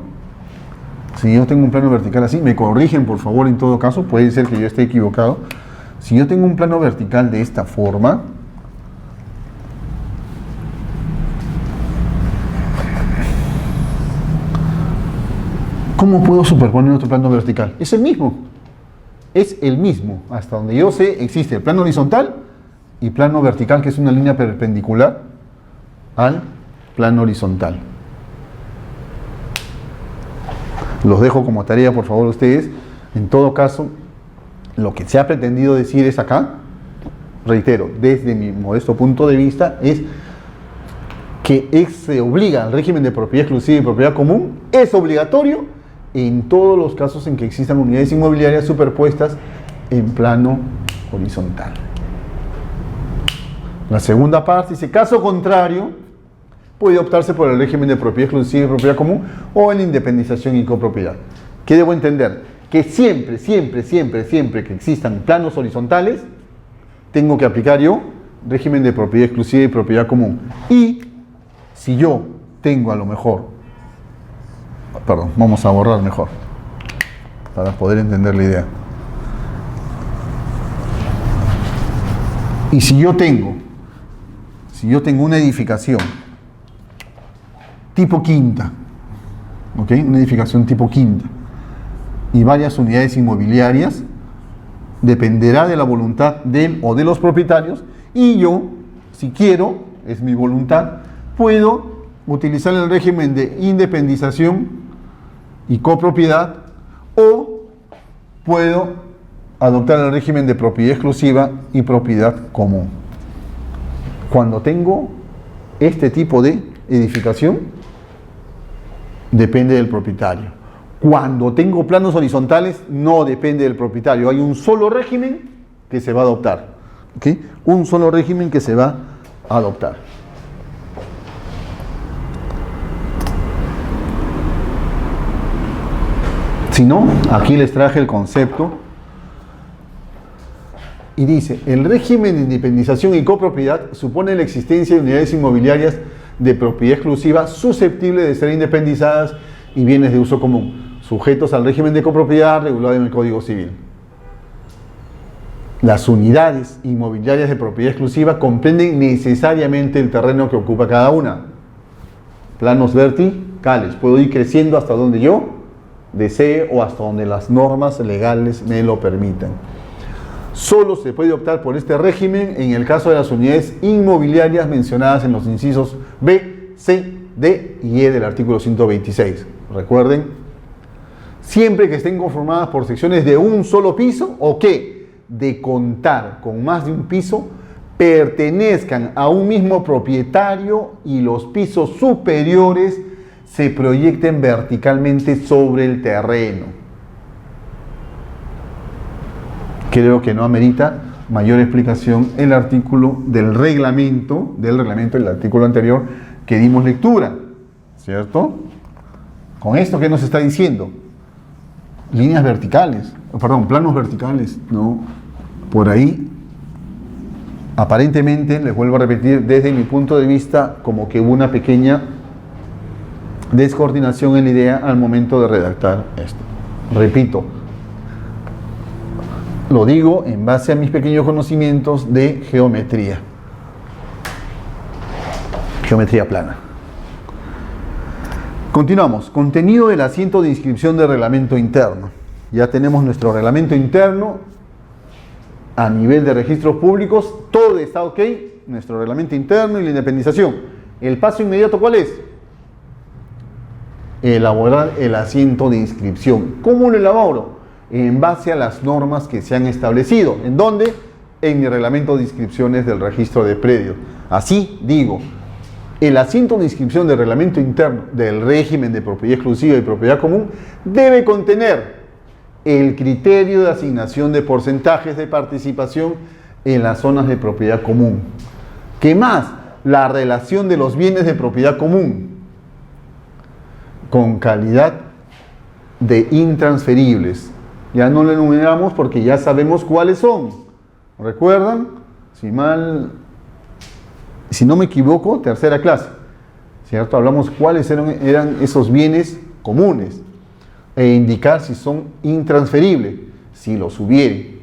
si yo tengo un plano vertical así, me corrigen por favor en todo caso, puede ser que yo esté equivocado. Si yo tengo un plano vertical de esta forma, ¿cómo puedo superponer otro plano vertical? Es el mismo. Es el mismo. Hasta donde yo sé, existe el plano horizontal y plano vertical, que es una línea perpendicular al plano horizontal. Los dejo como tarea, por favor, ustedes. En todo caso, lo que se ha pretendido decir es acá, reitero, desde mi modesto punto de vista, es que se obliga al régimen de propiedad exclusiva y propiedad común, es obligatorio en todos los casos en que existan unidades inmobiliarias superpuestas en plano horizontal. La segunda parte dice, caso contrario, puede optarse por el régimen de propiedad exclusiva y propiedad común o en independización y copropiedad. ¿Qué debo entender? Que siempre que existan planos horizontales, tengo que aplicar yo régimen de propiedad exclusiva y propiedad común. Y si yo tengo a lo mejor, vamos a borrar mejor, para poder entender la idea. Y si yo tengo una edificación tipo quinta, ¿ok? Una edificación tipo quinta y varias unidades inmobiliarias, dependerá de la voluntad del o de los propietarios, y yo, si quiero, es mi voluntad, puedo utilizar el régimen de independización y copropiedad, o puedo adoptar el régimen de propiedad exclusiva y propiedad común. Cuando tengo este tipo de edificación, depende del propietario. Cuando tengo planos horizontales, no depende del propietario. Hay un solo régimen que se va a adoptar. ¿Okay? Un solo régimen que se va a adoptar. Si no, aquí les traje el concepto y dice, el régimen de independización y copropiedad supone la existencia de unidades inmobiliarias de propiedad exclusiva susceptibles de ser independizadas y bienes de uso común, sujetos al régimen de copropiedad regulado en el Código Civil. Las unidades inmobiliarias de propiedad exclusiva comprenden necesariamente el terreno que ocupa cada una. Planos verticales, puedo ir creciendo hasta donde yo desee o hasta donde las normas legales me lo permitan. Solo se puede optar por este régimen en el caso de las unidades inmobiliarias mencionadas en los incisos B, C, D y E del artículo 126. Recuerden, siempre que estén conformadas por secciones de un solo piso o que, de contar con más de un piso, pertenezcan a un mismo propietario y los pisos superiores se proyecten verticalmente sobre el terreno. Creo que no amerita mayor explicación el artículo del reglamento del artículo anterior que dimos lectura, ¿cierto? Con esto, ¿qué nos está diciendo? Líneas verticales, planos verticales, ¿no? Por ahí, aparentemente, les vuelvo a repetir, desde mi punto de vista, como que hubo una pequeña descoordinación en la idea al momento de redactar esto. Repito, lo digo en base a mis pequeños conocimientos de geometría plana. Continuamos. Contenido del asiento de inscripción de reglamento interno. Ya tenemos nuestro reglamento interno a nivel de registros públicos, todo está ok, nuestro reglamento interno y la independización. El paso inmediato, ¿cuál es? Elaborar el asiento de inscripción. ¿Cómo lo elaboro? En base a las normas que se han establecido. ¿En dónde? En mi reglamento de inscripciones del registro de predios. Así digo, el asiento de inscripción del reglamento interno del régimen de propiedad exclusiva y propiedad común debe contener el criterio de asignación de porcentajes de participación en las zonas de propiedad común. ¿Qué más? La relación de los bienes de propiedad común con calidad de intransferibles. Ya no lo enumeramos porque ya sabemos cuáles son. ¿Recuerdan? Si no me equivoco, tercera clase, ¿cierto? Hablamos cuáles eran esos bienes comunes e indicar si son intransferibles, si los hubiere.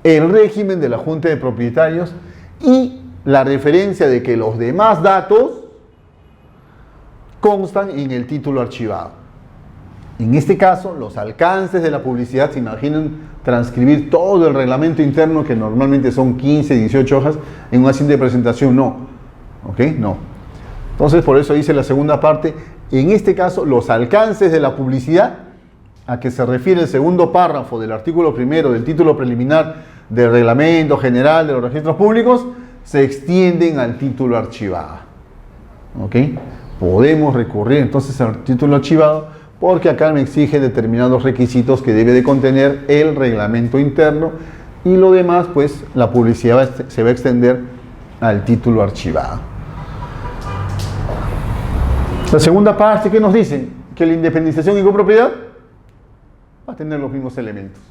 El régimen de la Junta de Propietarios y la referencia de que los demás datos constan en el título archivado. En este caso, los alcances de la publicidad, se imaginan transcribir todo el reglamento interno, que normalmente son 15, 18 hojas, en un asiento de presentación, no. ¿Ok? No. Entonces, por eso dice la segunda parte, en este caso, los alcances de la publicidad, a que se refiere el segundo párrafo del artículo primero del título preliminar del reglamento general de los registros públicos, se extienden al título archivado. ¿Ok? Podemos recurrir entonces al título archivado porque acá me exige determinados requisitos que debe de contener el reglamento interno y lo demás, pues la publicidad se va a extender al título archivado. La segunda parte, ¿qué nos dice? Que la independización y copropiedad va a tener los mismos elementos,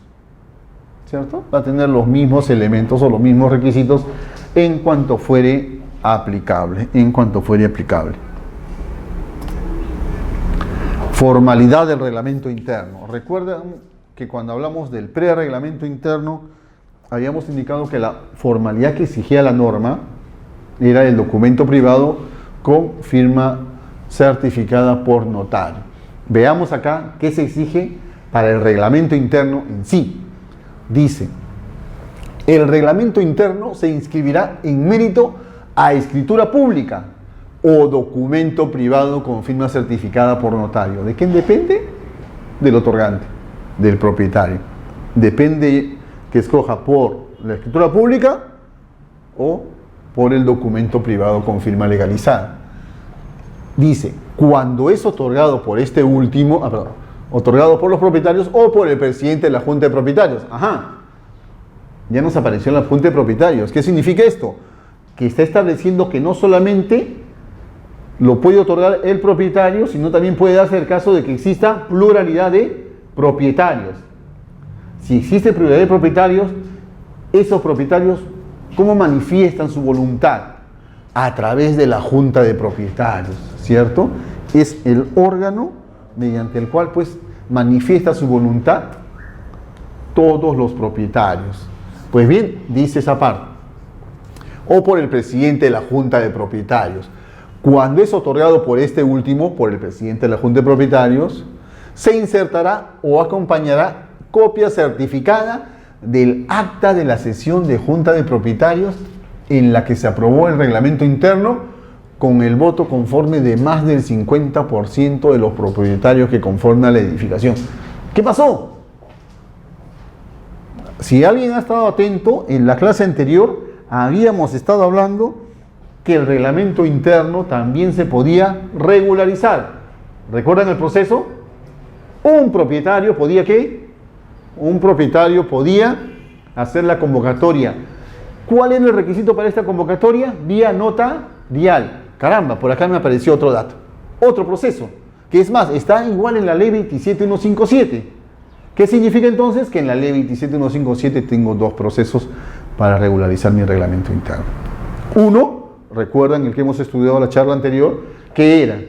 ¿cierto? Va a tener los mismos elementos o los mismos requisitos en cuanto fuere aplicable, Formalidad del reglamento interno. Recuerden que cuando hablamos del pre-reglamento interno, habíamos indicado que la formalidad que exigía la norma era el documento privado con firma certificada por notario. Veamos acá qué se exige para el reglamento interno en sí. Dice, el reglamento interno se inscribirá en mérito a escritura pública o documento privado con firma certificada por notario. ¿De quién depende? Del otorgante, del propietario. Depende que escoja por la escritura pública o por el documento privado con firma legalizada. Dice, cuando es otorgado por este último, otorgado por los propietarios o por el presidente de la Junta de Propietarios. Ajá, ya nos apareció en la Junta de Propietarios. ¿Qué significa esto? Que está estableciendo que no solamente lo puede otorgar el propietario, sino también puede darse el caso de que exista pluralidad de propietarios. Si existe pluralidad de propietarios, esos propietarios, ¿cómo manifiestan su voluntad? A través de la Junta de Propietarios, ¿cierto? Es el órgano mediante el cual, pues, manifiesta su voluntad todos los propietarios. Pues bien, dice esa parte. O por el presidente de la Junta de Propietarios. Cuando es otorgado por este último, por el presidente de la Junta de Propietarios, se insertará o acompañará copia certificada del acta de la sesión de Junta de Propietarios en la que se aprobó el reglamento interno con el voto conforme de más del 50% de los propietarios que conforman la edificación. ¿Qué pasó? Si alguien ha estado atento, en la clase anterior habíamos estado hablando que el reglamento interno también se podía regularizar. ¿Recuerdan el proceso? Un propietario podía ¿qué? Un propietario podía hacer la convocatoria. ¿Cuál era el requisito para esta convocatoria? Vía notarial. Caramba, por acá me apareció otro dato. Otro proceso, que es más, está igual en la ley 27157. ¿Qué significa entonces? Que en la ley 27157 tengo dos procesos para regularizar mi reglamento interno. Uno, recuerdan el que hemos estudiado en la charla anterior, que era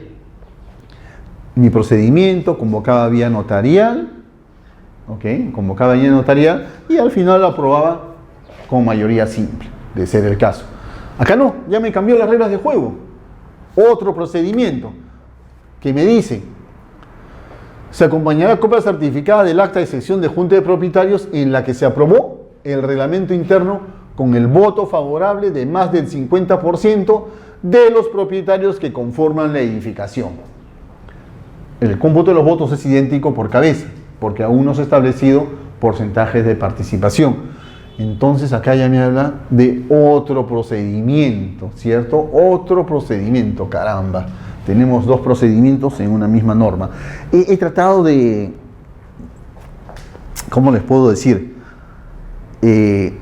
mi procedimiento, convocaba vía notarial, ¿ok? Convocaba vía notarial y al final lo aprobaba con mayoría simple, de ser el caso. Acá no, ya me cambió las reglas de juego. Otro procedimiento que me dice, Se acompañará copia certificada del acta de sección de Junta de Propietarios en la que se aprobó el reglamento interno con el voto favorable de más del 50% de los propietarios que conforman la edificación. El cómputo de los votos es idéntico por cabeza, porque aún no se ha establecido porcentajes de participación. Entonces acá ya me habla de otro procedimiento, ¿cierto? Otro procedimiento, caramba. Tenemos dos procedimientos en una misma norma. He tratado de, ¿cómo les puedo decir? De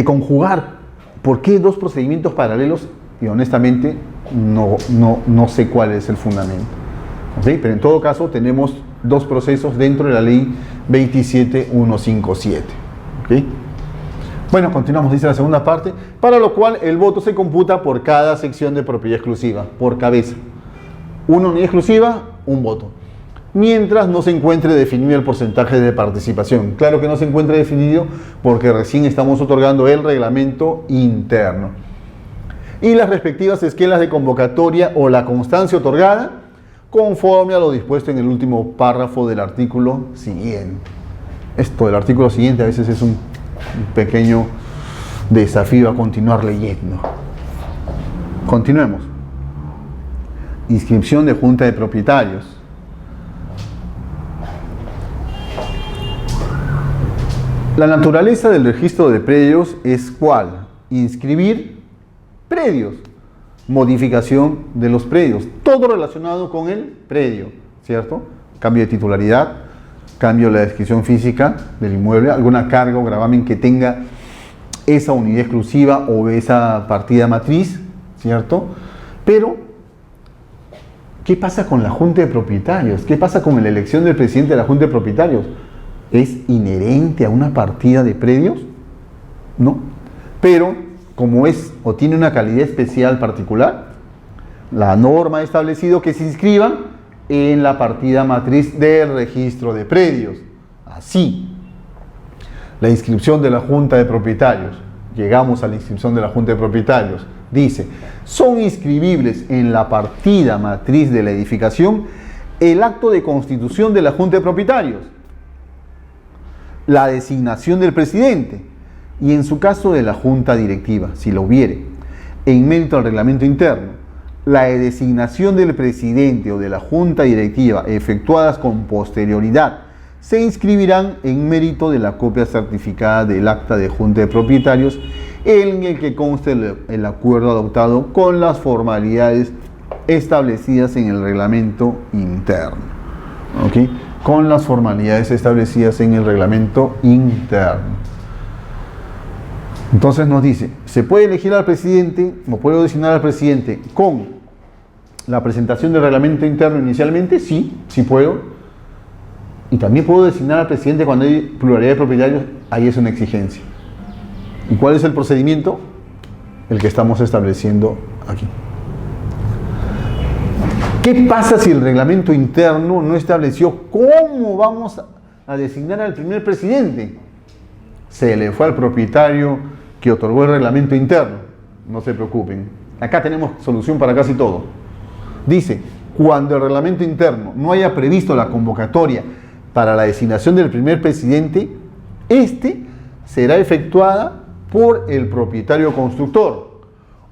conjugar por qué dos procedimientos paralelos y honestamente no sé cuál es el fundamento. ¿Sí? Pero en todo caso tenemos dos procesos dentro de la ley 27157. ¿Okay? Bueno, continuamos, dice la segunda parte, para lo cual el voto se computa por cada sección de propiedad exclusiva, por cabeza. Una unidad exclusiva, un voto. Mientras no se encuentre definido el porcentaje de participación. Claro que no se encuentra definido porque recién estamos otorgando el reglamento interno. Y las respectivas esquelas de convocatoria o la constancia otorgada conforme a lo dispuesto en el último párrafo del artículo siguiente. Esto del artículo siguiente a veces es un pequeño desafío a continuar leyendo. Continuemos. Inscripción de Junta de Propietarios. La naturaleza del registro de predios es ¿cuál? Inscribir predios, modificación de los predios, todo relacionado con el predio, ¿cierto? Cambio de titularidad, cambio de la descripción física del inmueble, alguna carga o gravamen que tenga esa unidad exclusiva o esa partida matriz, ¿cierto? Pero, ¿qué pasa con la Junta de Propietarios? ¿Qué pasa con la elección del presidente de la Junta de Propietarios? ¿Es inherente a una partida de predios? No. Pero, como es o tiene una calidad especial particular, la norma ha establecido que se inscriban en la partida matriz del registro de predios. Así, la inscripción de la Junta de Propietarios, llegamos a la inscripción de la Junta de Propietarios, dice, son inscribibles en la partida matriz de la edificación el acto de constitución de la Junta de Propietarios, la designación del presidente y en su caso de la Junta Directiva, si lo hubiere, en mérito al reglamento interno, la designación del presidente o de la Junta Directiva efectuadas con posterioridad se inscribirán en mérito de la copia certificada del acta de Junta de Propietarios en el que conste el acuerdo adoptado con las formalidades establecidas en el reglamento interno. ¿Okay? Con las formalidades establecidas en el reglamento interno. Entonces nos dice, ¿se puede elegir al presidente o puedo designar al presidente con la presentación del reglamento interno inicialmente? Sí, sí puedo. Y también puedo designar al presidente cuando hay pluralidad de propietarios, ahí es una exigencia. ¿Y cuál es el procedimiento? El que estamos estableciendo aquí. ¿Qué pasa si el reglamento interno no estableció cómo vamos a designar al primer presidente? Se le fue al propietario que otorgó el reglamento interno. No se preocupen. Acá tenemos solución para casi todo. Dice, cuando el reglamento interno no haya previsto la convocatoria para la designación del primer presidente, este será efectuada por el propietario constructor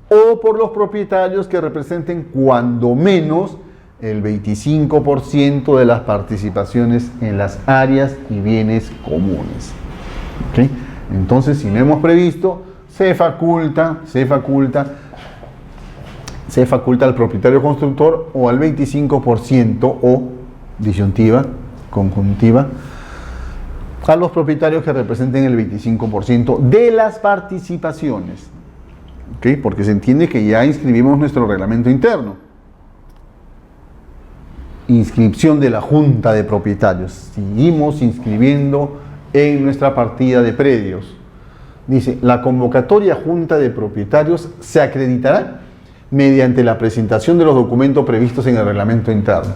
o por los propietarios que representen cuando menos el 25% de las participaciones en las áreas y bienes comunes. ¿Okay? Entonces, si no hemos previsto, se faculta al propietario constructor o al 25% o disyuntiva, conjuntiva, a los propietarios que representen el 25% de las participaciones. ¿Okay? Porque se entiende que ya inscribimos nuestro reglamento interno. Inscripción de la Junta de Propietarios. Seguimos inscribiendo en nuestra partida de predios. Dice, la convocatoria Junta de Propietarios se acreditará mediante la presentación de los documentos previstos en el reglamento interno.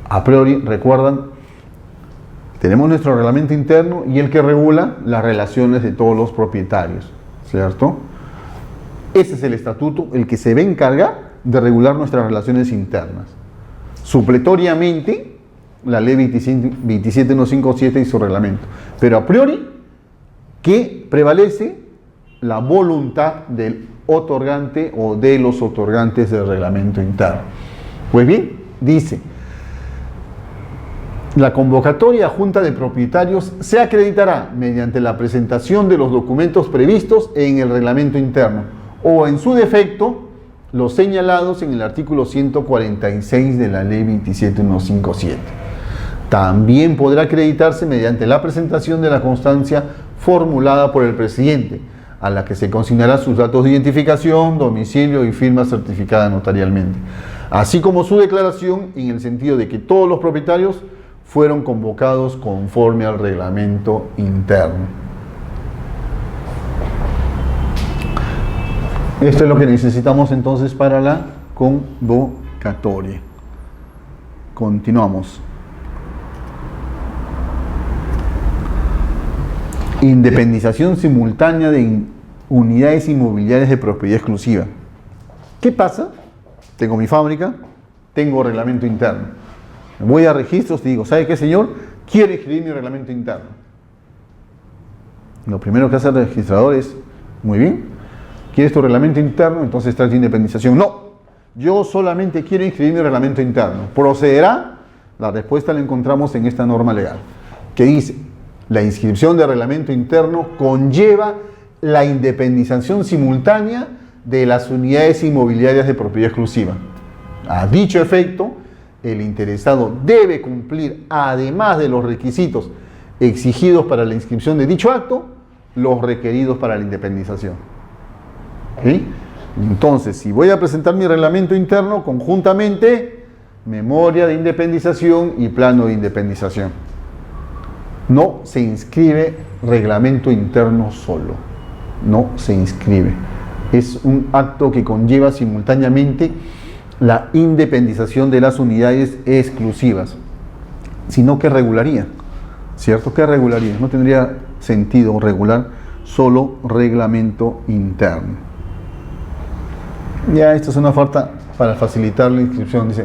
A priori, recuerdan, tenemos nuestro reglamento interno y el que regula las relaciones de todos los propietarios, ¿cierto? Ese es el estatuto, el que se va a encargar de regular nuestras relaciones internas. Supletoriamente, la ley 27157 y su reglamento. Pero a priori, ¿qué prevalece? La voluntad del otorgante o de los otorgantes del reglamento interno. Pues bien, dice: la convocatoria a Junta de Propietarios se acreditará mediante la presentación de los documentos previstos en el reglamento interno o, en su defecto, los señalados en el artículo 146 de la ley 27157. También podrá acreditarse mediante la presentación de la constancia formulada por el presidente, a la que se consignará sus datos de identificación, domicilio y firma certificada notarialmente, así como su declaración en el sentido de que todos los propietarios fueron convocados conforme al reglamento interno. Esto es lo que necesitamos entonces para la convocatoria. Continuamos. Independización simultánea de unidades inmobiliarias de propiedad exclusiva. ¿Qué pasa? Tengo mi fábrica, tengo reglamento interno. Voy a registros y digo: ¿sabe qué, señor? Quiero inscribir mi reglamento interno. Lo primero que hace el registrador es: muy bien, ¿quieres tu reglamento interno? Entonces trae tu independización. No, yo solamente quiero inscribir mi reglamento interno. ¿Procederá? La respuesta la encontramos en esta norma legal, que dice: la inscripción de reglamento interno conlleva la independización simultánea de las unidades inmobiliarias de propiedad exclusiva. A dicho efecto, el interesado debe cumplir, además de los requisitos exigidos para la inscripción de dicho acto, los requeridos para la independización. ¿Sí? Entonces, si voy a presentar mi reglamento interno, conjuntamente, memoria de independización y plano de independización. No se inscribe reglamento interno solo. No se inscribe. Es un acto que conlleva simultáneamente la independización de las unidades exclusivas. Sino que regularía, ¿cierto? ¿Qué regularía? No tendría sentido regular solo reglamento interno. Ya, esto es una falta para facilitar la inscripción. Dice: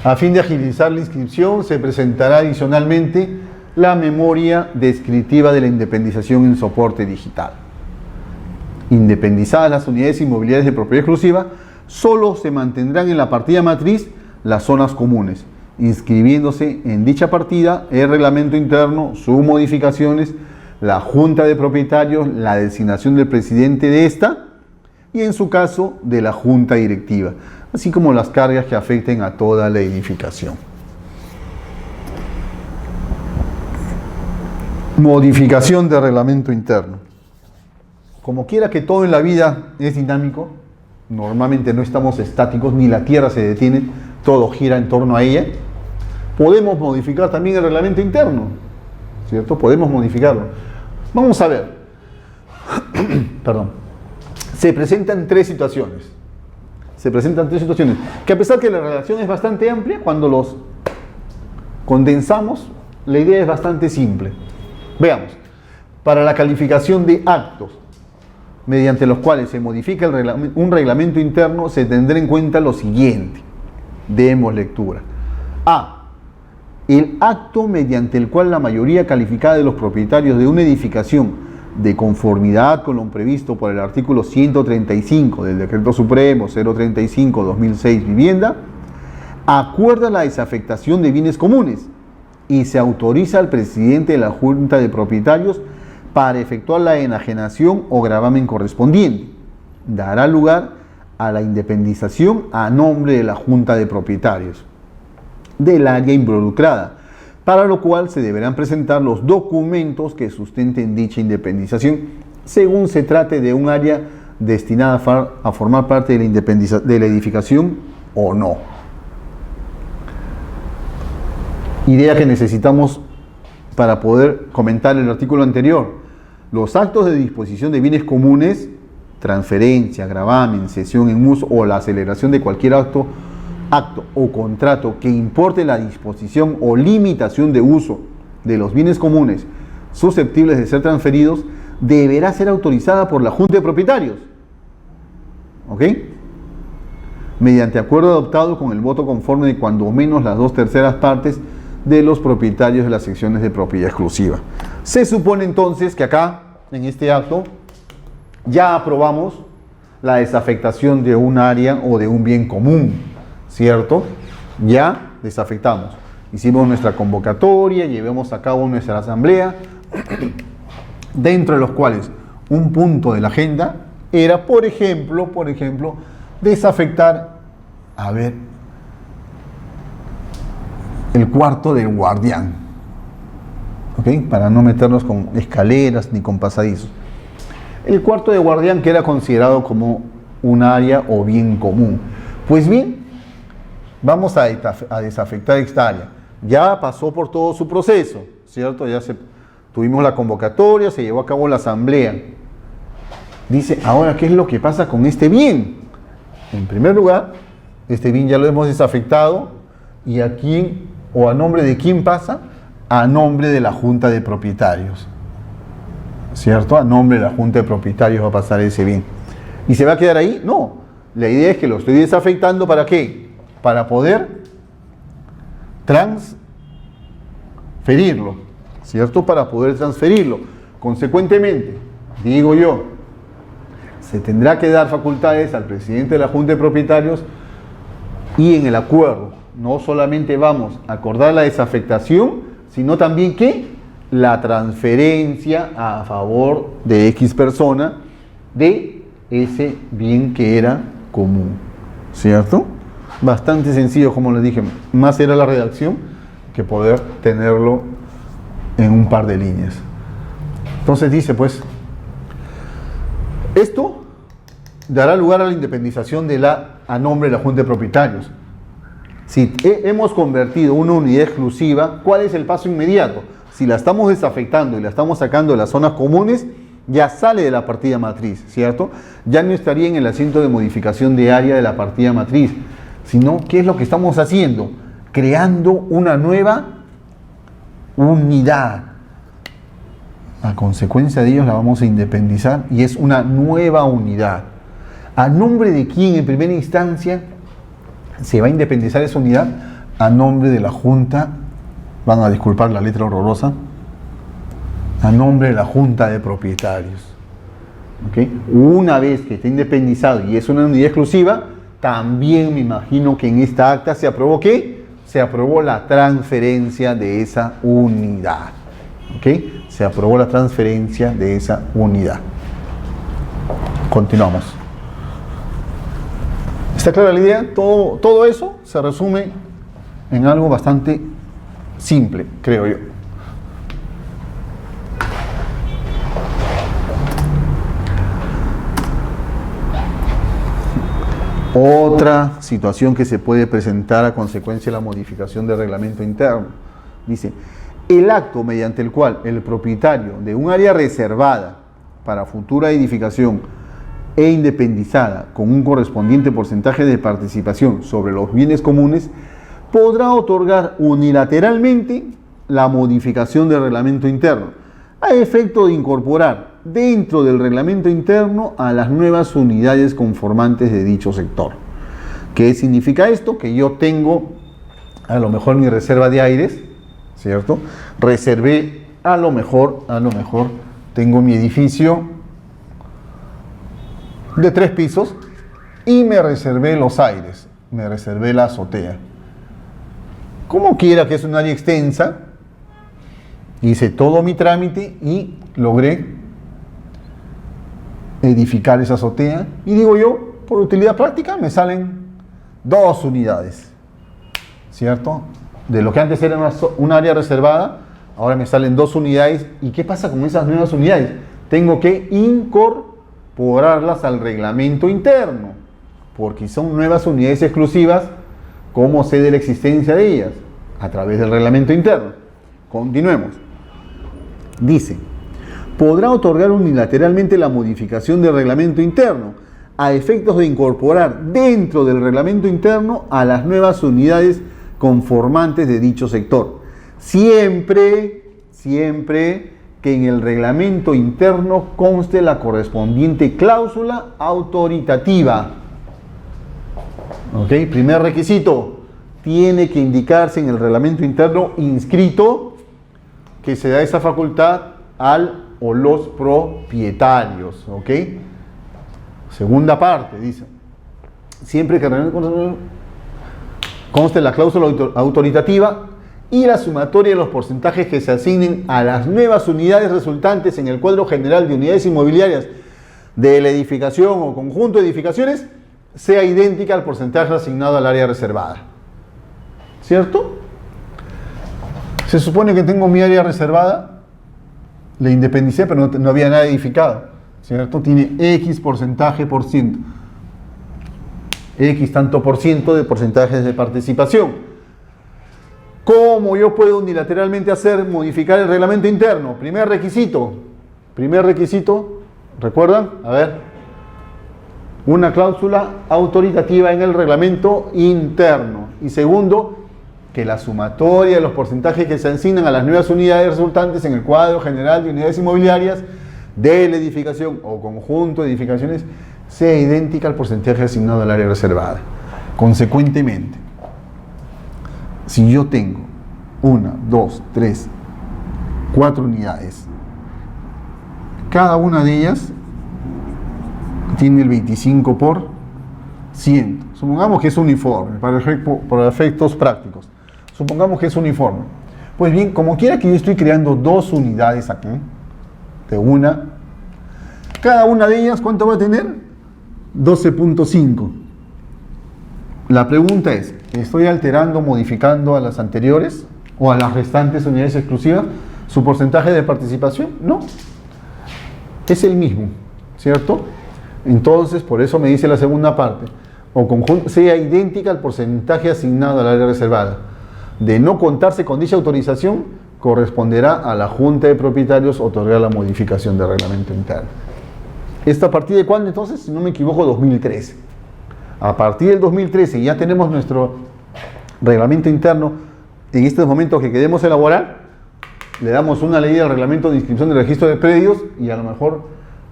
a fin de agilizar la inscripción, se presentará adicionalmente la memoria descriptiva de la independización en soporte digital. Independizadas las unidades inmobiliarias de propiedad exclusiva, solo se mantendrán en la partida matriz las zonas comunes, inscribiéndose en dicha partida el reglamento interno, sus modificaciones, la junta de propietarios, la designación del presidente de esta y, en su caso, de la junta directiva, así como las cargas que afecten a toda la edificación. Modificación de reglamento interno. Como quiera que todo en la vida es dinámico, normalmente no estamos estáticos, ni la tierra se detiene, todo gira en torno a ella. Podemos modificar también el reglamento interno, ¿cierto? Podemos modificarlo. Vamos a ver. Perdón. Se presentan tres situaciones. Que, a pesar que la redacción es bastante amplia, cuando los condensamos, la idea es bastante simple. Veamos. Para la calificación de actos mediante los cuales se modifica un reglamento interno, se tendrá en cuenta lo siguiente. Demos lectura. A. El acto mediante el cual la mayoría calificada de los propietarios de una edificación, de conformidad con lo previsto por el artículo 135 del Decreto Supremo 035/2006 Vivienda, acuerda la desafectación de bienes comunes y se autoriza al presidente de la Junta de Propietarios para efectuar la enajenación o gravamen correspondiente. Dará lugar a la independización a nombre de la Junta de Propietarios del área involucrada, para lo cual se deberán presentar los documentos que sustenten dicha independización, según se trate de un área destinada a formar parte de la edificación o no. Idea que necesitamos para poder comentar el artículo anterior. Los actos de disposición de bienes comunes, transferencia, gravamen, cesión en uso o la aceleración de cualquier acto o contrato que importe la disposición o limitación de uso de los bienes comunes susceptibles de ser transferidos, deberá ser autorizada por la Junta de Propietarios, ¿ok? Mediante acuerdo adoptado con el voto conforme de cuando menos las 2/3 partes de los propietarios de las secciones de propiedad exclusiva. Se supone entonces que acá, en este acto, ya aprobamos la desafectación de un área o de un bien común, ¿cierto? Ya desafectamos. Hicimos nuestra convocatoria, llevamos a cabo nuestra asamblea, dentro de los cuales un punto de la agenda era, por ejemplo, desafectar, el cuarto del guardián, ¿ok? Para no meternos con escaleras ni con pasadizos. El cuarto de guardián que era considerado como un área o bien común. Pues bien, vamos a desafectar esta área. Ya pasó por todo su proceso, ¿cierto? Tuvimos la convocatoria, se llevó a cabo la asamblea. Dice, ahora, ¿qué es lo que pasa con este bien? En primer lugar, este bien ya lo hemos desafectado, ¿y a quién o a nombre de quién pasa? A nombre de la Junta de Propietarios, ¿cierto? A nombre de la Junta de Propietarios va a pasar ese bien. ¿Y se va a quedar ahí? No. La idea es que lo estoy desafectando, ¿para qué? Para poder transferirlo, ¿cierto? Para poder transferirlo. Consecuentemente, digo yo, se tendrá que dar facultades al presidente de la Junta de Propietarios y en el acuerdo no solamente vamos a acordar la desafectación, sino también ¿qué? La transferencia a favor de X persona de ese bien que era común, ¿cierto? Bastante sencillo, como les dije, más era la redacción que poder tenerlo en un par de líneas. Entonces dice, pues, esto dará lugar a la independización a nombre de la Junta de Propietarios. Si hemos convertido una unidad exclusiva, ¿cuál es el paso inmediato? Si la estamos desafectando y la estamos sacando de las zonas comunes, ya sale de la partida matriz, ¿cierto? Ya no estaría en el asiento de modificación de área de la partida matriz, sino, ¿qué es lo que estamos haciendo? Creando una nueva unidad. A consecuencia de ello la vamos a independizar y es una nueva unidad. ¿A nombre de quién en primera instancia se va a independizar esa unidad? A nombre de la Junta, van a disculpar la letra horrorosa, a nombre de la Junta de Propietarios. ¿Okay? Una vez que esté independizado y es una unidad exclusiva, también me imagino que en esta acta se aprobó ¿qué? Se aprobó la transferencia de esa unidad. ¿Okay? Se aprobó la transferencia de esa unidad. Continuamos. ¿Está clara la idea? Todo eso se resume en algo bastante simple, creo yo. Otra situación que se puede presentar a consecuencia de la modificación del reglamento interno. Dice, el acto mediante el cual el propietario de un área reservada para futura edificación e independizada con un correspondiente porcentaje de participación sobre los bienes comunes podrá otorgar unilateralmente la modificación del reglamento interno a efecto de incorporar dentro del reglamento interno a las nuevas unidades conformantes de dicho sector. ¿Qué significa esto? Que yo tengo a lo mejor mi reserva de aires, ¿cierto? Reservé a lo mejor tengo mi edificio de 3 pisos y me reservé los aires, me reservé la azotea. Como quiera que es un área extensa, hice todo mi trámite y logré edificar esa azotea y digo yo, por utilidad práctica me salen 2 unidades, ¿cierto? De lo que antes era un área reservada, ahora me salen 2 unidades. ¿Y qué pasa con esas nuevas unidades? Tengo que incorporarlas al reglamento interno, porque son nuevas unidades exclusivas. ¿Cómo sé de la existencia de ellas? A través del reglamento interno. Continuemos. Dice, podrá otorgar unilateralmente la modificación del reglamento interno a efectos de incorporar dentro del reglamento interno a las nuevas unidades conformantes de dicho sector, siempre que en el reglamento interno conste la correspondiente cláusula autoritativa. ¿Ok? Primer requisito, tiene que indicarse en el reglamento interno inscrito que se da esa facultad al o los propietarios, ¿ok? Segunda parte, dice, siempre que conste la cláusula autoritativa y la sumatoria de los porcentajes que se asignen a las nuevas unidades resultantes en el cuadro general de unidades inmobiliarias de la edificación o conjunto de edificaciones sea idéntica al porcentaje asignado al área reservada. ¿Cierto? Se supone que tengo mi área reservada, la independicé, pero no había nada edificado, ¿cierto? Tiene X porcentaje por ciento, X tanto por ciento de porcentajes de participación. ¿Cómo yo puedo unilateralmente modificar el reglamento interno? Primer requisito, ¿recuerdan? A ver, una cláusula autoritativa en el reglamento interno. Y segundo, que la sumatoria de los porcentajes que se asignan a las nuevas unidades resultantes en el cuadro general de unidades inmobiliarias de la edificación o conjunto de edificaciones sea idéntica al porcentaje asignado al área reservada. Consecuentemente, si yo tengo 1, 2, 3, 4 unidades, cada una de ellas tiene el 25%. Supongamos que es uniforme, para efectos prácticos. Supongamos que es uniforme. Pues bien, como quiera que yo estoy creando 2 unidades aquí, de una, cada una de ellas, ¿cuánto va a tener? 12.5. La pregunta es, ¿estoy alterando, modificando a las anteriores o a las restantes unidades exclusivas su porcentaje de participación? No. Es el mismo, ¿cierto? Entonces, por eso me dice la segunda parte, o conjunto sea idéntica al porcentaje asignado al área reservada. De no contarse con dicha autorización, corresponderá a la Junta de Propietarios otorgar la modificación del reglamento interno. ¿Esto a partir de cuándo entonces? Si no me equivoco, 2013. A partir del 2013 ya tenemos nuestro reglamento interno. En estos momentos que queremos elaborar, le damos una ley al reglamento de inscripción del registro de predios y a lo mejor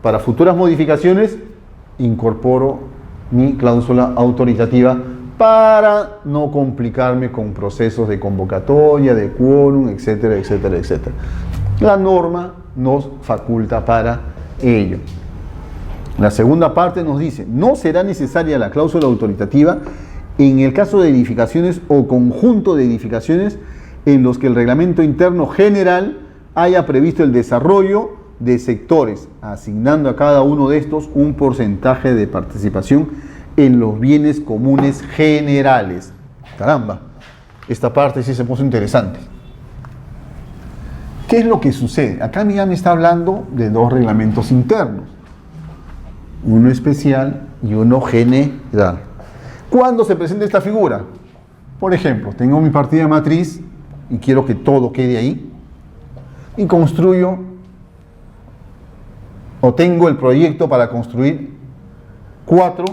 para futuras modificaciones incorporo mi cláusula autoritativa para no complicarme con procesos de convocatoria, de quórum, etcétera, etcétera, etcétera. La norma nos faculta para ello. La segunda parte nos dice, no será necesaria la cláusula autoritativa en el caso de edificaciones o conjunto de edificaciones en los que el reglamento interno general haya previsto el desarrollo de sectores, asignando a cada uno de estos un porcentaje de participación en los bienes comunes generales. Caramba, esta parte sí se puso interesante. ¿Qué es lo que sucede? Acá ya me está hablando de 2 reglamentos internos, uno especial y uno general. ¿Cuándo se presenta esta figura? Por ejemplo, tengo mi partida matriz y quiero que todo quede ahí y construyo o tengo el proyecto para construir 4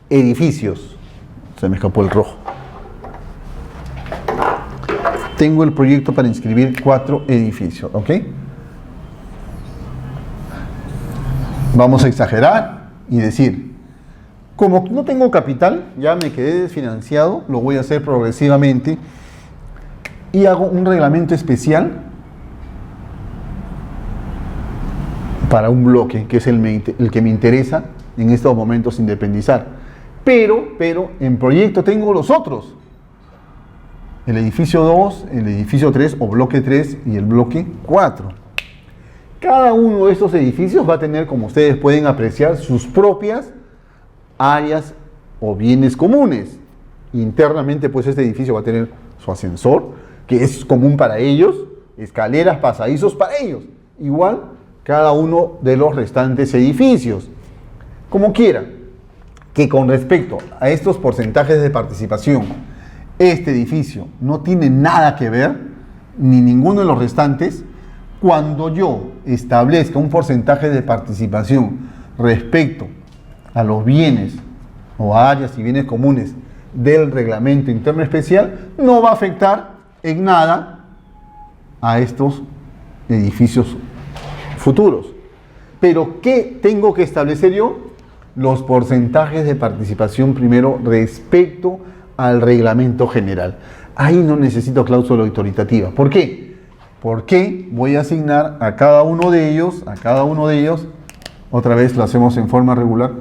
edificios. Se me escapó el rojo. Tengo el proyecto para inscribir 4 edificios, ¿ok? Vamos a exagerar y decir, como no tengo capital, ya me quedé desfinanciado, lo voy a hacer progresivamente y hago un reglamento especial para un bloque, que es el que me interesa en estos momentos independizar. Pero en proyecto tengo los otros. El edificio 2, el edificio 3 o bloque 3 y el bloque 4. Cada uno de estos edificios va a tener, como ustedes pueden apreciar, sus propias áreas o bienes comunes. Internamente, pues este edificio va a tener su ascensor, que es común para ellos, escaleras, pasadizos para ellos. Igual cada uno de los restantes edificios. Como quiera, que con respecto a estos porcentajes de participación, este edificio no tiene nada que ver, ni ninguno de los restantes, cuando yo establezca un porcentaje de participación respecto a los bienes o a áreas y bienes comunes del reglamento interno especial, no va a afectar en nada a estos edificios futuros. Pero ¿qué tengo que establecer yo? Los porcentajes de participación primero respecto al reglamento general. Ahí no necesito cláusula autoritativa. ¿Por qué? Porque voy a asignar a cada uno de ellos, otra vez lo hacemos en forma regular,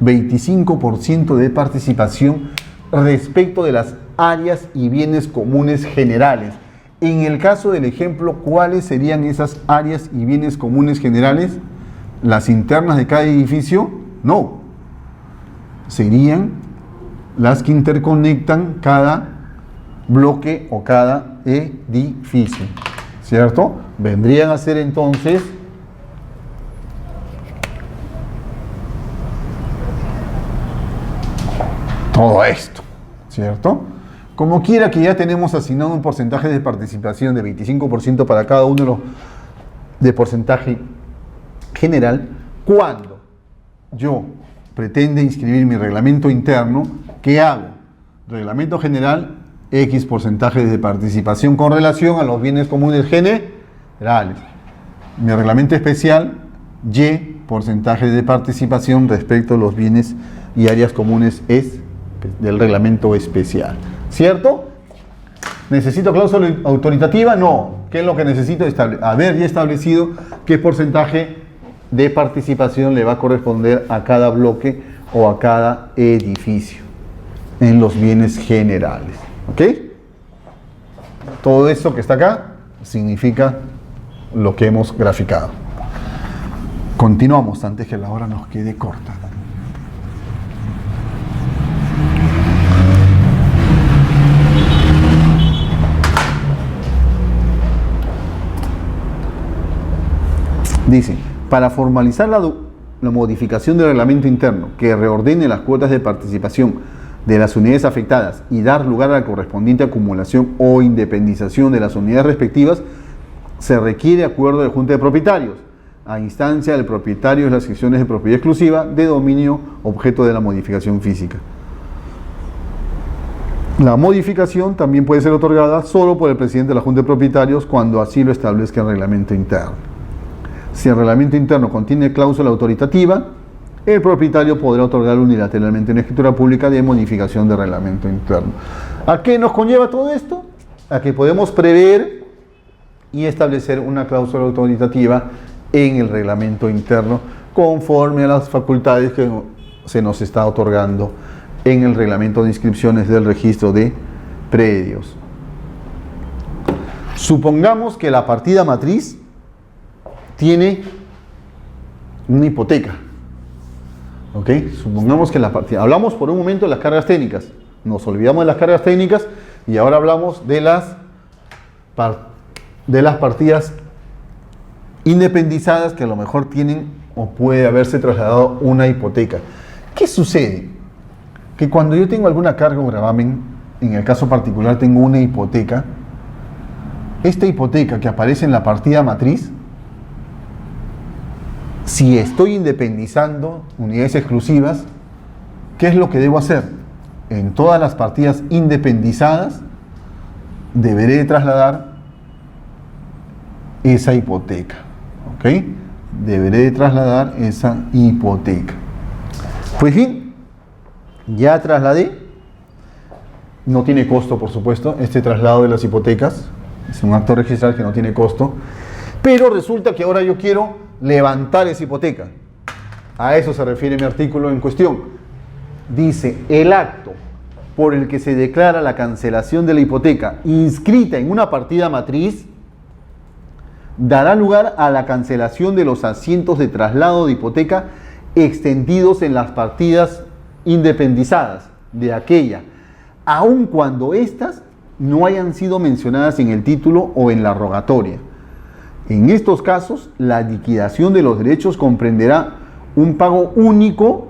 25% de participación respecto de las áreas y bienes comunes generales. En el caso del ejemplo, ¿cuáles serían esas áreas y bienes comunes generales? ¿Las internas de cada edificio? No. Serían las que interconectan cada bloque o cada edificio, ¿cierto? Vendrían a ser entonces todo esto, ¿cierto? Como quiera que ya tenemos asignado un porcentaje de participación de 25% para cada uno de los de porcentaje general, cuando yo pretendo inscribir mi reglamento interno, ¿qué hago? Reglamento general, X porcentaje de participación con relación a los bienes comunes generales. Mi reglamento especial, Y porcentaje de participación respecto a los bienes y áreas comunes es del reglamento especial. ¿Cierto? ¿Necesito cláusula autoritativa? No. ¿Qué es lo que necesito? Haber ya establecido qué porcentaje de participación le va a corresponder a cada bloque o a cada edificio en los bienes generales. ¿Ok? Todo esto que está acá significa lo que hemos graficado. Continuamos antes que la hora nos quede corta. Dice, para formalizar la modificación del reglamento interno que reordene las cuotas de participación de las unidades afectadas y dar lugar a la correspondiente acumulación o independización de las unidades respectivas, se requiere acuerdo de Junta de Propietarios, a instancia del propietario de las secciones de propiedad exclusiva de dominio objeto de la modificación física. La modificación también puede ser otorgada solo por el presidente de la Junta de Propietarios cuando así lo establezca el reglamento interno. Si el reglamento interno contiene cláusula autoritativa, el propietario podrá otorgar unilateralmente una escritura pública de modificación del reglamento interno. ¿A qué nos conlleva todo esto? A que podemos prever y establecer una cláusula autoritativa en el reglamento interno conforme a las facultades que se nos está otorgando en el reglamento de inscripciones del registro de predios. Supongamos que la partida matriz tiene una hipoteca. ¿Ok? Supongamos que la partida... Hablamos por un momento de las cargas técnicas. Nos olvidamos de las cargas técnicas y ahora hablamos de las partidas independizadas que a lo mejor tienen o puede haberse trasladado una hipoteca. ¿Qué sucede? Que cuando yo tengo alguna carga o gravamen, en el caso particular tengo una hipoteca, esta hipoteca que aparece en la partida matriz, si estoy independizando unidades exclusivas, ¿qué es lo que debo hacer? En todas las partidas independizadas deberé trasladar esa hipoteca. ¿Ok? Deberé trasladar esa hipoteca. Pues bien, ya trasladé. No tiene costo, por supuesto, este traslado de las hipotecas. Es un acto registral que no tiene costo. Pero resulta que ahora yo quiero levantar esa hipoteca. A eso se refiere mi artículo en cuestión. Dice, el acto por el que se declara la cancelación de la hipoteca inscrita en una partida matriz dará lugar a la cancelación de los asientos de traslado de hipoteca extendidos en las partidas independizadas de aquella, aun cuando éstas no hayan sido mencionadas en el título o en la rogatoria. En estos casos, la liquidación de los derechos comprenderá un pago único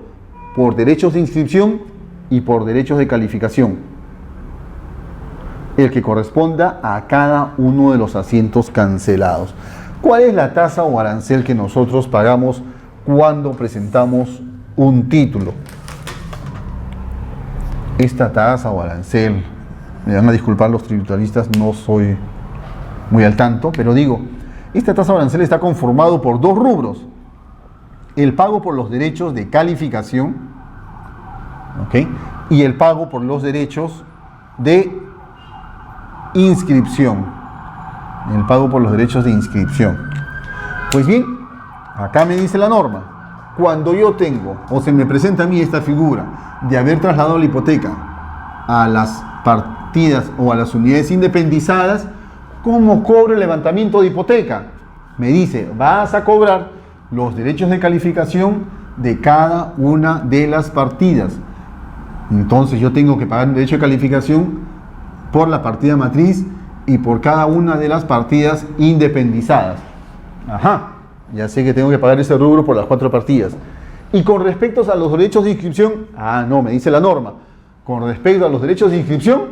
por derechos de inscripción y por derechos de calificación, el que corresponda a cada uno de los asientos cancelados. ¿Cuál es la tasa o arancel que nosotros pagamos cuando presentamos un título? Esta tasa o arancel, me van a disculpar los tributaristas, no soy muy al tanto, pero digo, esta tasa o arancel está conformado por dos rubros: el pago por los derechos de calificación, ¿ok?, y el pago por los derechos de inscripción. El pago por los derechos de inscripción. Pues bien, acá me dice la norma, cuando yo tengo o se me presenta a mí esta figura de haber trasladado la hipoteca a las partidas o a las unidades independizadas, ¿cómo cobro el levantamiento de hipoteca? Me dice, vas a cobrar los derechos de calificación de cada una de las partidas. Entonces yo tengo que pagar un derecho de calificación por la partida matriz y por cada una de las partidas independizadas. Ajá, ya sé que tengo que pagar ese rubro por las 4 partidas. Y con respecto a los derechos de inscripción, no, me dice la norma, con respecto a los derechos de inscripción,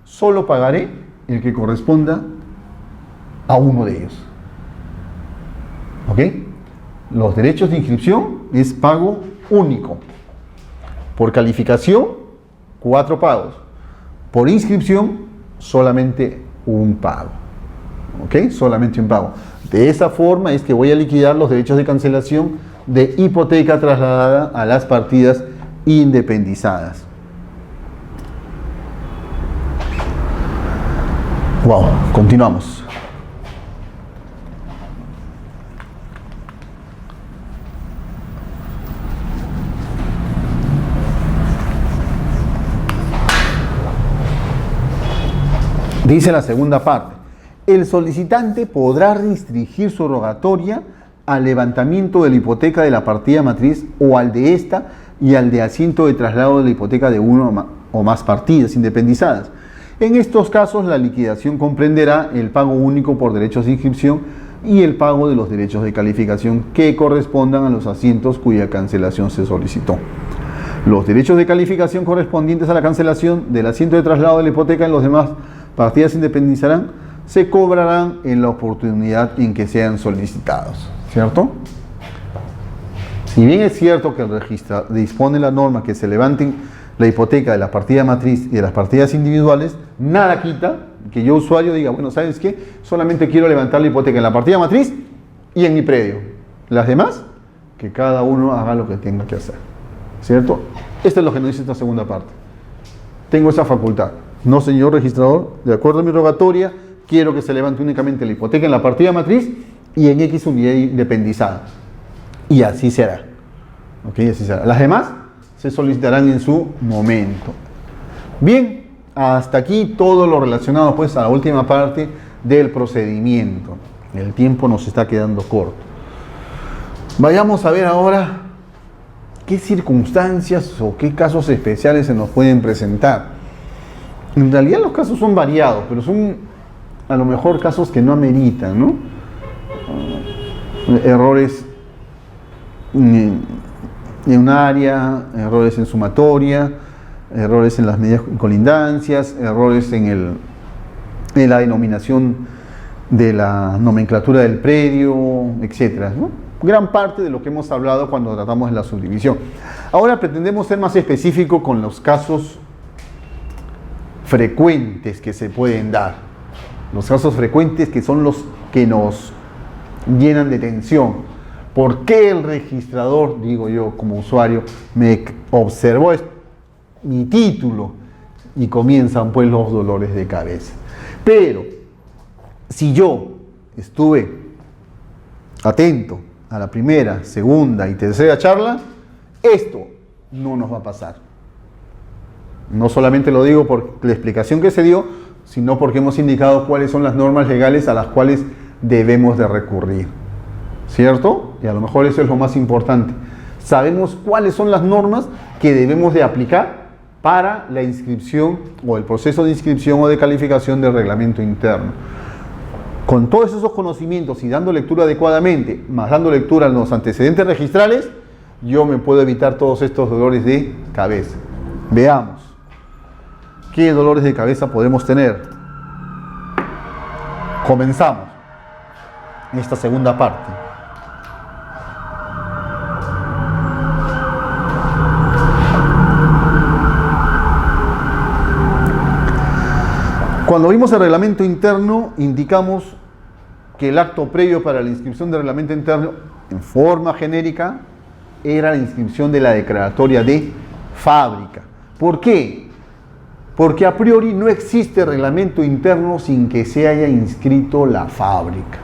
solo pagaré el que corresponda a uno de ellos. ¿Ok? Los derechos de inscripción es pago único. Por calificación, 4 pagos. Por inscripción, solamente un pago. ¿Ok? Solamente un pago. De esa forma es que voy a liquidar los derechos de cancelación de hipoteca trasladada a las partidas independizadas. Wow, continuamos. Dice la segunda parte, el solicitante podrá restringir su rogatoria al levantamiento de la hipoteca de la partida matriz o al de esta y al de asiento de traslado de la hipoteca de uno o más partidas independizadas. En estos casos, la liquidación comprenderá el pago único por derechos de inscripción y el pago de los derechos de calificación que correspondan a los asientos cuya cancelación se solicitó. Los derechos de calificación correspondientes a la cancelación del asiento de traslado de la hipoteca en los demás partidas independizarán, se cobrarán en la oportunidad en que sean solicitados, ¿cierto? Si bien es cierto que el registro dispone la norma que se levanten la hipoteca de la partida matriz y de las partidas individuales, nada quita que yo, usuario, diga, bueno, ¿sabes qué? Solamente quiero levantar la hipoteca en la partida matriz y en mi predio. Las demás, que cada uno haga lo que tenga que hacer, ¿cierto? Esto es lo que nos dice esta segunda parte. Tengo esa facultad. No, señor registrador, de acuerdo a mi rogatoria, quiero que se levante únicamente la hipoteca en la partida matriz y en X unidad independizada. Y así será. ¿Ok? Así será. Las demás se solicitarán en su momento. Bien, hasta aquí todo lo relacionado pues a la última parte del procedimiento. El tiempo nos está quedando corto. Vayamos a ver ahora qué circunstancias o qué casos especiales se nos pueden presentar. En realidad los casos son variados, pero son a lo mejor casos que no ameritan, ¿no? Errores en un área, errores en sumatoria, errores en las medidas colindancias, errores en la denominación de la nomenclatura del predio, etcétera, ¿no? Gran parte de lo que hemos hablado cuando tratamos de la subdivisión. Ahora pretendemos ser más específicos con los casos frecuentes que se pueden dar. Los casos frecuentes que son los que nos llenan de tensión. ¿Por qué el registrador, digo yo como usuario, me observó mi título? Y comienzan pues los dolores de cabeza. Pero si yo estuve atento a la primera, segunda y tercera charla, esto no nos va a pasar. No solamente lo digo por la explicación que se dio, sino porque hemos indicado cuáles son las normas legales a las cuales debemos de recurrir, ¿cierto? Y a lo mejor eso es lo más importante. Sabemos cuáles son las normas que debemos de aplicar para la inscripción o el proceso de inscripción o de calificación del reglamento interno. Con todos esos conocimientos y dando lectura adecuadamente, más dando lectura a los antecedentes registrales, yo me puedo evitar todos estos dolores de cabeza. Veamos. ¿Qué dolores de cabeza podemos tener? Comenzamos esta segunda parte. Cuando vimos el reglamento interno, indicamos que el acto previo para la inscripción del reglamento interno, en forma genérica, era la inscripción de la declaratoria de fábrica. ¿Por qué? Porque a priori no existe reglamento interno sin que se haya inscrito la fábrica.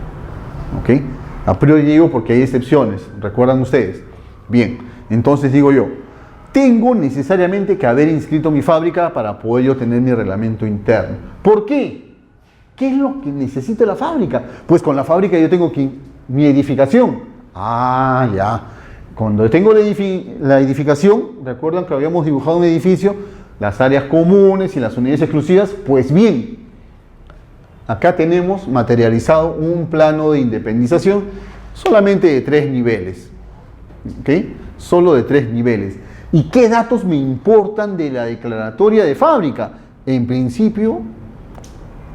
¿Ok? A priori digo porque hay excepciones, ¿recuerdan ustedes? Bien, entonces digo yo, tengo necesariamente que haber inscrito mi fábrica para poder yo tener mi reglamento interno. ¿Por qué? ¿Qué es lo que necesita la fábrica? Pues con la fábrica yo tengo mi edificación. Ah, ya. Cuando tengo la edificación, ¿recuerdan que habíamos dibujado un edificio? Las áreas comunes y las unidades exclusivas. Pues bien, acá tenemos materializado un plano de independización solamente de 3 niveles. ¿Ok? Solo de 3 niveles. ¿Y qué datos me importan de la declaratoria de fábrica? En principio,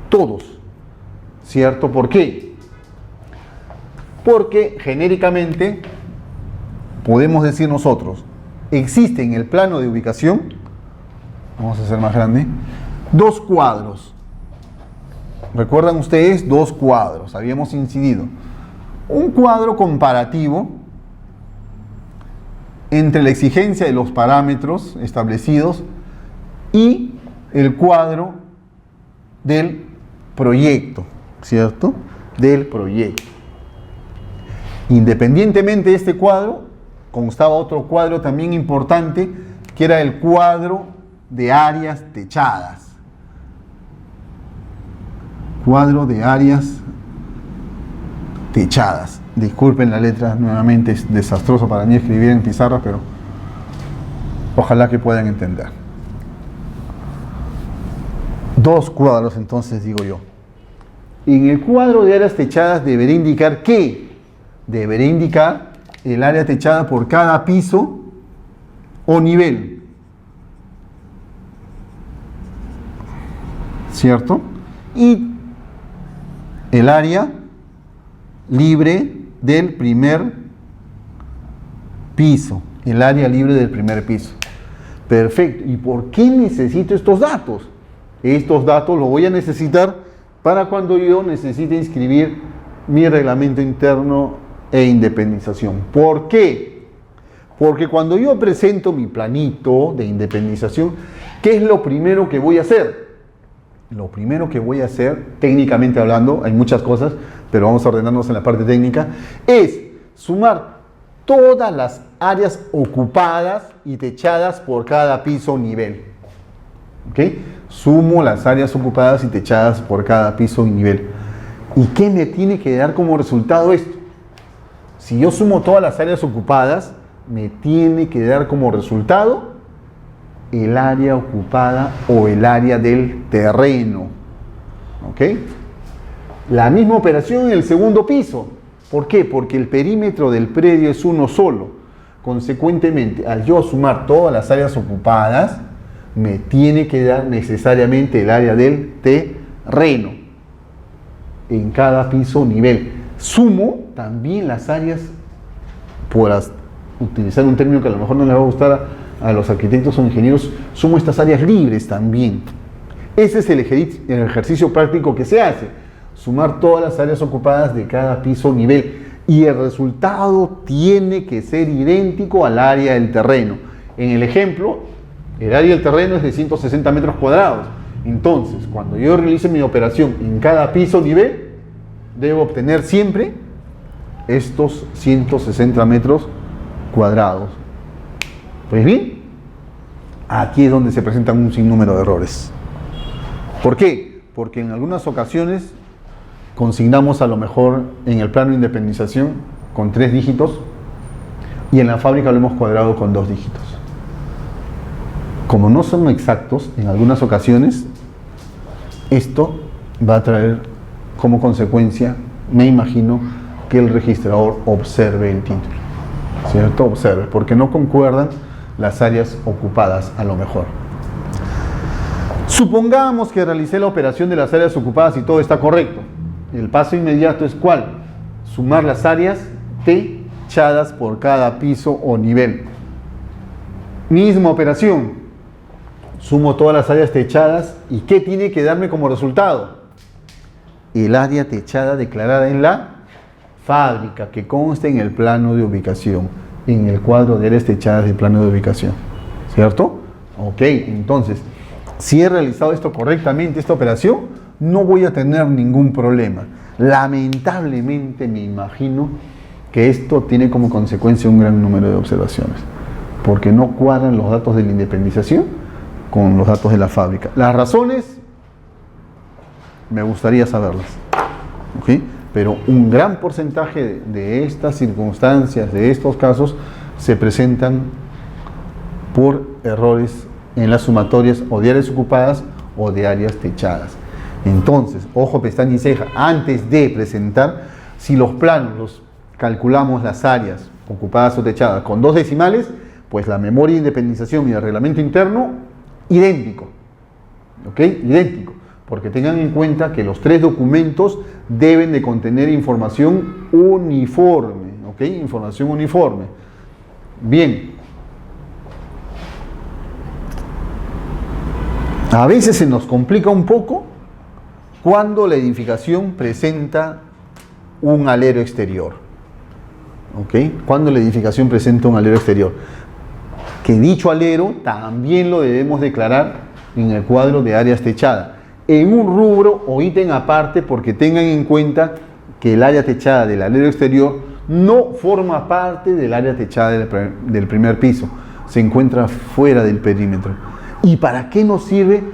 todos. ¿Cierto? ¿Por qué? Porque genéricamente podemos decir nosotros, existe en el plano de ubicación, vamos a hacer más grande, 2 cuadros. ¿Recuerdan ustedes? 2 cuadros, habíamos incidido. Un cuadro comparativo entre la exigencia de los parámetros establecidos y el cuadro del proyecto, ¿cierto? Del proyecto. Independientemente de este cuadro, constaba otro cuadro también importante, que era el cuadro de áreas techadas. Cuadro de áreas techadas. Disculpen la letra, nuevamente es desastroso para mí escribir en pizarra, pero ojalá que puedan entender. 2 cuadros, entonces digo yo. En el cuadro de áreas techadas debería indicar ¿qué? Debería indicar el área techada por cada piso o nivel. ¿Cierto? Y el área libre del primer piso. El área libre del primer piso. Perfecto. ¿Y por qué necesito estos datos? Estos datos los voy a necesitar para cuando yo necesite inscribir mi reglamento interno e independización. ¿Por qué? Porque cuando yo presento mi planito de independización, ¿qué es lo primero que voy a hacer? Lo primero que voy a hacer, técnicamente hablando, hay muchas cosas, pero vamos a ordenarnos en la parte técnica, es sumar todas las áreas ocupadas y techadas por cada piso o nivel. ¿Ok? Sumo las áreas ocupadas y techadas por cada piso y nivel. ¿Y qué me tiene que dar como resultado esto? Si yo sumo todas las áreas ocupadas, me tiene que dar como resultado el área ocupada o el área del terreno. ¿Ok? La misma operación en el segundo piso. ¿Por qué? Porque el perímetro del predio es uno solo. Consecuentemente, al yo sumar todas las áreas ocupadas, me tiene que dar necesariamente el área del terreno en cada piso o nivel. Sumo también las áreas, por utilizar un término que a lo mejor no les va a gustar a los arquitectos o ingenieros, sumo estas áreas libres también. Ese es el ejercicio práctico que se hace, sumar todas las áreas ocupadas de cada piso o nivel, y el resultado tiene que ser idéntico al área del terreno. En el ejemplo, el área del terreno es de 160 metros cuadrados. Entonces, cuando yo realice mi operación en cada piso o nivel, debo obtener siempre estos 160 metros cuadrados. Pues bien, aquí es donde se presentan un sinnúmero de errores. ¿Por qué? Porque en algunas ocasiones consignamos a lo mejor en el plano de independización con 3 dígitos y en la fábrica lo hemos cuadrado con 2 dígitos. Como no son exactos, en algunas ocasiones, esto va a traer como consecuencia, me imagino, que el registrador observe el título. ¿Cierto? Observe, porque no concuerdan las áreas ocupadas a lo mejor. Supongamos que realicé la operación de las áreas ocupadas y todo está correcto. El paso inmediato es ¿cuál? Sumar las áreas techadas por cada piso o nivel. Misma operación. Sumo todas las áreas techadas y ¿qué tiene que darme como resultado? El área techada declarada en la fábrica, que consta en el plano de ubicación, en el cuadro de áreas techadas del plano de ubicación. ¿Cierto? Ok, entonces, si he realizado esto correctamente, esta operación, no voy a tener ningún problema. Lamentablemente me imagino que esto tiene como consecuencia un gran número de observaciones, porque no cuadran los datos de la independización con los datos de la fábrica. Las razones, me gustaría saberlas, ¿ok? Pero un gran porcentaje de estas circunstancias, de estos casos, se presentan por errores en las sumatorias o de áreas ocupadas o de áreas techadas. Entonces, ojo, pestaña y ceja, antes de presentar, si los planos los calculamos las áreas ocupadas o techadas con 2 decimales, pues la memoria de independización y el reglamento interno, idéntico, ¿ok? Idéntico, porque tengan en cuenta que los 3 documentos deben de contener información uniforme, ¿ok? Información uniforme. Bien. A veces se nos complica un poco cuando la edificación presenta un alero exterior. ¿Ok? Cuando la edificación presenta un alero exterior. Que dicho alero también lo debemos declarar en el cuadro de áreas techadas, en un rubro o ítem aparte, porque tengan en cuenta que el área techada del alero exterior no forma parte del área techada del primer piso, se encuentra fuera del perímetro. ¿Y para qué nos sirve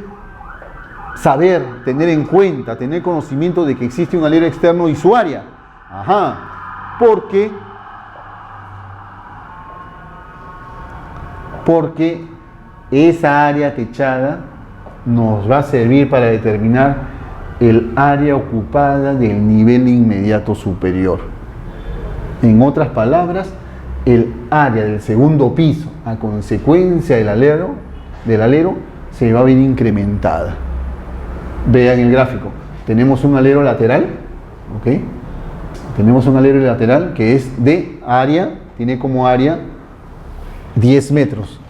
saber, tener en cuenta, tener conocimiento de que existe un alero externo y su área? Porque esa área techada nos va a servir para determinar el área ocupada del nivel inmediato superior. En otras palabras, el área del segundo piso, a consecuencia del alero, se va a ver incrementada. Vean el gráfico. Tenemos un alero lateral, ¿ok? Tenemos un alero lateral que es de área, tiene como área 10 metros.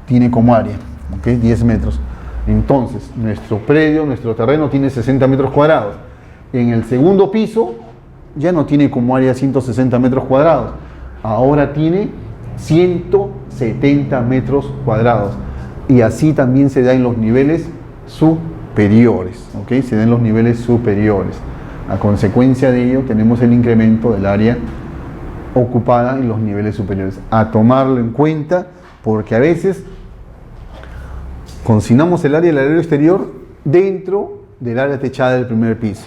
Tiene como área, ¿ok? 10 metros. Entonces, nuestro predio, nuestro terreno tiene 60 metros cuadrados. En el segundo piso ya no tiene como área 160 metros cuadrados. Ahora tiene 170 metros cuadrados. Y así también se da en los niveles superiores, ¿ok? Se da en los niveles superiores. A consecuencia de ello, tenemos el incremento del área ocupada en los niveles superiores. A tomarlo en cuenta, porque a veces consignamos el área del alero exterior dentro del área techada del primer piso.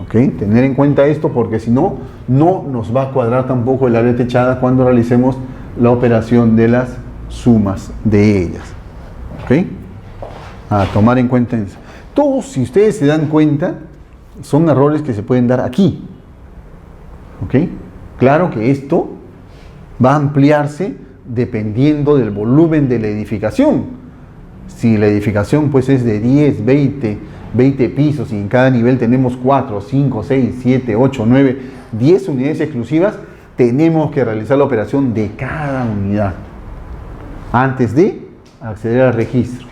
¿Ok? Tener en cuenta esto, porque si no, no nos va a cuadrar tampoco el área techada cuando realicemos la operación de las sumas de ellas. ¿Ok? A tomar en cuenta eso. Todos, si ustedes se dan cuenta, son errores que se pueden dar aquí. ¿Ok? Claro que esto va a ampliarse dependiendo del volumen de la edificación. Si la edificación pues es de 10, 20 pisos y en cada nivel tenemos 4, 5, 6, 7, 8, 9, 10 unidades exclusivas, tenemos que realizar la operación de cada unidad antes de acceder al registro,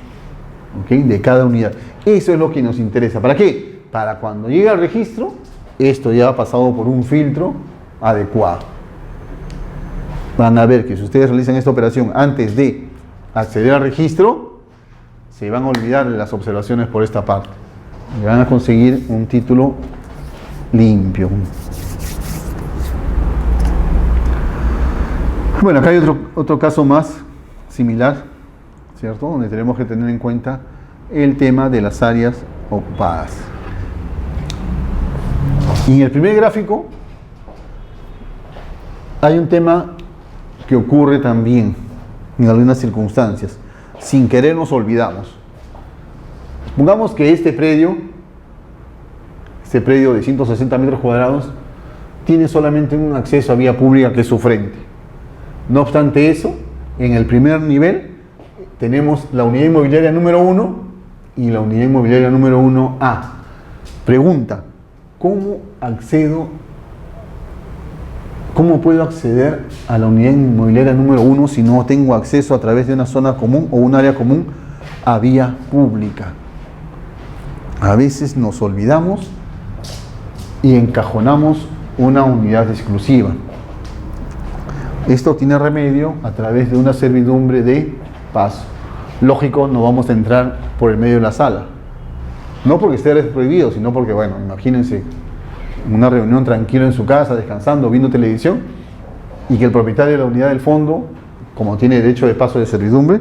¿ok? De cada unidad. Eso es lo que nos interesa. ¿Para qué? Para cuando llegue al registro, esto ya ha pasado por un filtro adecuado. Van a ver que si ustedes realizan esta operación antes de acceder al registro, se van a olvidar de las observaciones por esta parte. Y van a conseguir un título limpio. Bueno, acá hay otro caso más similar, ¿cierto? Donde tenemos que tener en cuenta el tema de las áreas ocupadas. Y en el primer gráfico hay un tema que ocurre también en algunas circunstancias. Sin querer nos olvidamos. Supongamos que este predio de 160 metros cuadrados, tiene solamente un acceso a vía pública que es su frente. No obstante eso, en el primer nivel tenemos la unidad inmobiliaria número 1 y la unidad inmobiliaria número 1A. Pregunta: ¿cómo puedo acceder a la unidad inmobiliaria número 1 si no tengo acceso a través de una zona común o un área común a vía pública? A veces nos olvidamos y encajonamos una unidad exclusiva. Esto tiene remedio a través de una servidumbre de paso. lógico, no vamos a entrar por el medio de la sala. No porque esté prohibido, sino porque, bueno, imagínense, una reunión tranquila en su casa, descansando, viendo televisión, y que el propietario de la unidad del fondo, como tiene derecho de paso de servidumbre,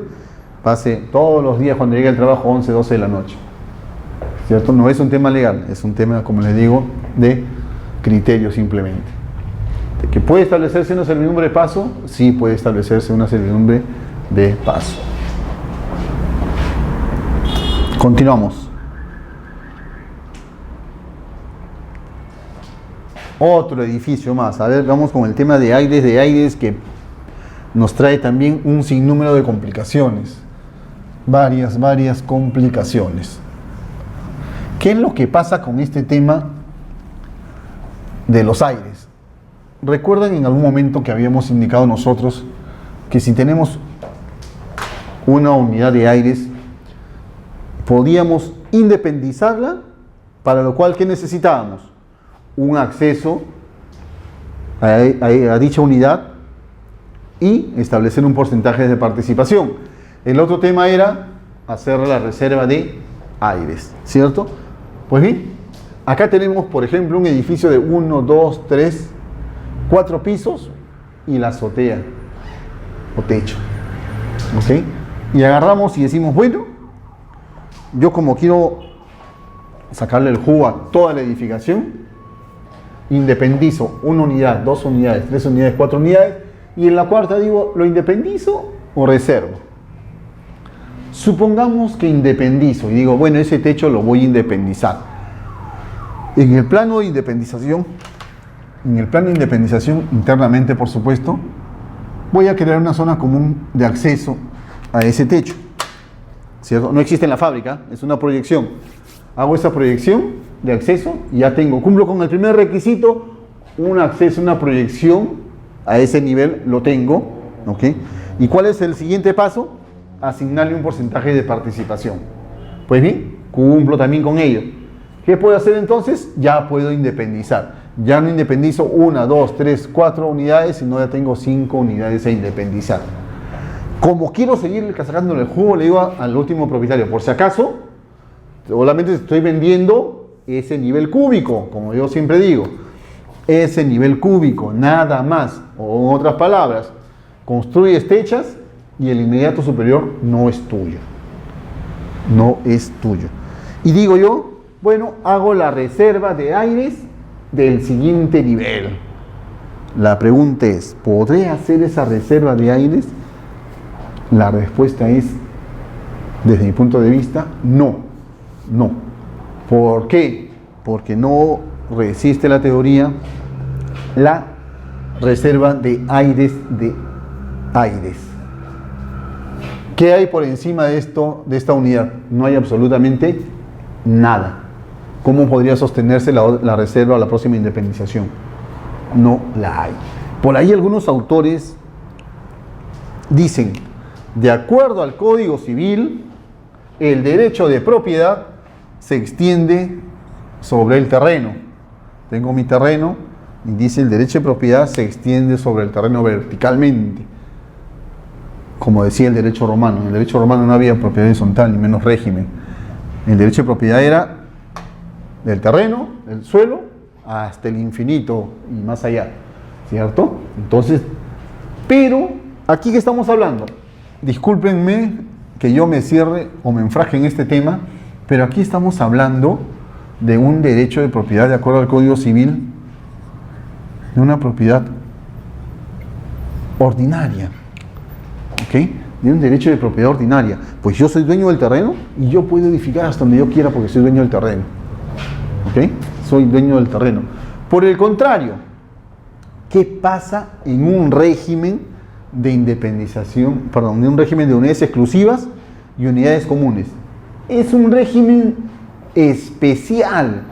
pase todos los días cuando llegue al trabajo 11, 12 de la noche. ¿Cierto? No es un tema legal, es un tema, como les digo, de criterio simplemente. ¿De que puede establecerse una servidumbre de paso? Sí, puede establecerse una servidumbre de paso. Continuamos. Otro edificio más. A ver, vamos con el tema de aires que nos trae también un sinnúmero de complicaciones. Varias complicaciones. ¿Qué es lo que pasa con este tema de los aires? ¿Recuerdan en algún momento que habíamos indicado nosotros que si tenemos una unidad de aires, podíamos independizarla, para lo cual, ¿qué necesitábamos? Un acceso a dicha unidad y establecer un porcentaje de participación. El otro tema era hacer la reserva de aires, ¿cierto? Pues bien, acá tenemos, por ejemplo, un edificio de 1, 2, 3, 4 pisos y la azotea o techo, ¿ok? Y agarramos y decimos, bueno, yo como quiero sacarle el jugo a toda la edificación, independizo una unidad, 2 unidades, 3 unidades, 4 unidades, y en la cuarta digo, ¿lo independizo o reservo? Supongamos que independizo y digo, bueno, ese techo lo voy a independizar. En el plano de independización, internamente, por supuesto, voy a crear una zona común de acceso a ese techo, ¿cierto? No existe en la fábrica, es una proyección. Hago esa proyección de acceso y ya cumplo con el primer requisito, un acceso, una proyección a ese nivel, lo tengo, ¿ok? ¿Y cuál es el siguiente paso? Asignarle un porcentaje de participación. Pues bien, cumplo también con ello. ¿Qué puedo hacer entonces? Ya puedo independizar. Ya no independizo 1, 2, 3, 4 unidades, sino ya tengo 5 unidades a independizar. Como quiero seguir sacándole el jugo, le digo al último propietario, por si acaso, solamente estoy vendiendo ese nivel cúbico, como yo siempre digo, ese nivel cúbico, nada más. O en otras palabras, construyes techas y el inmediato superior no es tuyo. No es tuyo. Y digo yo, bueno, hago la reserva de aires del siguiente nivel. La pregunta es, ¿podré hacer esa reserva de aires? La respuesta es, desde mi punto de vista, no. No. ¿Por qué? Porque no resiste la teoría la reserva de aires de aires. ¿Qué hay por encima de esta unidad? No hay absolutamente nada. ¿Cómo podría sostenerse la reserva a la próxima independización? No la hay. Por ahí algunos autores dicen, de acuerdo al Código Civil, el derecho de propiedad se extiende sobre el terreno. Tengo mi terreno y dice el derecho de propiedad se extiende sobre el terreno verticalmente. Como decía el derecho romano. En el derecho romano no había propiedad horizontal ni menos régimen. El derecho de propiedad era del terreno, del suelo, hasta el infinito y más allá, ¿cierto? Entonces, pero aquí que estamos hablando, discúlpenme que yo me cierre o me enfraje en este tema, pero aquí estamos hablando de un derecho de propiedad de acuerdo al Código Civil, de una propiedad ordinaria, ¿ok? De un derecho de propiedad ordinaria. Pues yo soy dueño del terreno y yo puedo edificar hasta donde yo quiera porque soy dueño del terreno, ¿ok? Soy dueño del terreno. Por el contrario, ¿qué pasa en un régimen de independización, perdón, de un régimen de unidades exclusivas y unidades comunes? Es un régimen especial.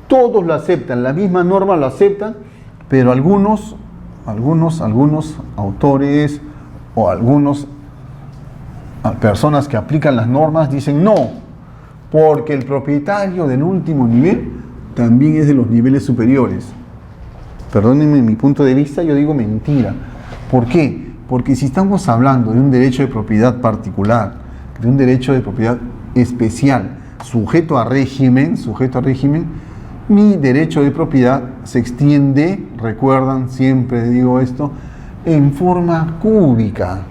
Todos lo aceptan, la misma norma lo aceptan, pero algunos autores o algunas personas que aplican las normas dicen no, porque el propietario del último nivel también es de los niveles superiores. Perdónenme mi punto de vista, yo digo mentira. ¿Por qué? Porque si estamos hablando de un derecho de propiedad particular, de un derecho de propiedad especial, sujeto a régimen, mi derecho de propiedad se extiende, recuerdan, siempre digo esto, en forma cúbica.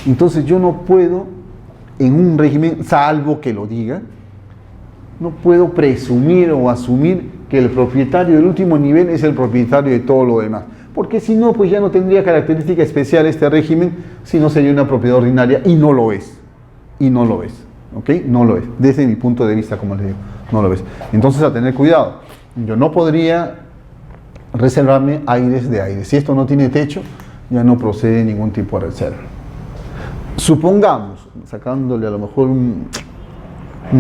Entonces yo no puedo, en un régimen, salvo que lo diga, no puedo presumir o asumir que el propietario del último nivel es el propietario de todo lo demás. Porque si no, pues ya no tendría característica especial este régimen, sino sería una propiedad ordinaria, y no lo es. ¿Ok? No lo es. Desde mi punto de vista, como les digo, no lo es. Entonces, a tener cuidado. Yo no podría reservarme aires de aire. Si esto no tiene techo, ya no procede ningún tipo de reserva. Supongamos, sacándole a lo mejor un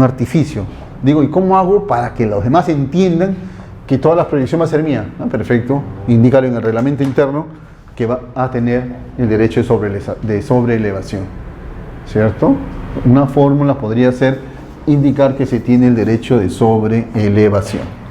artificio, digo, ¿y cómo hago para que los demás entiendan que toda la proyección va a ser mía? Perfecto, indícalo en el reglamento interno que va a tener el derecho de sobreelevación, ¿cierto? Una fórmula podría ser indicar que se tiene el derecho de sobreelevación.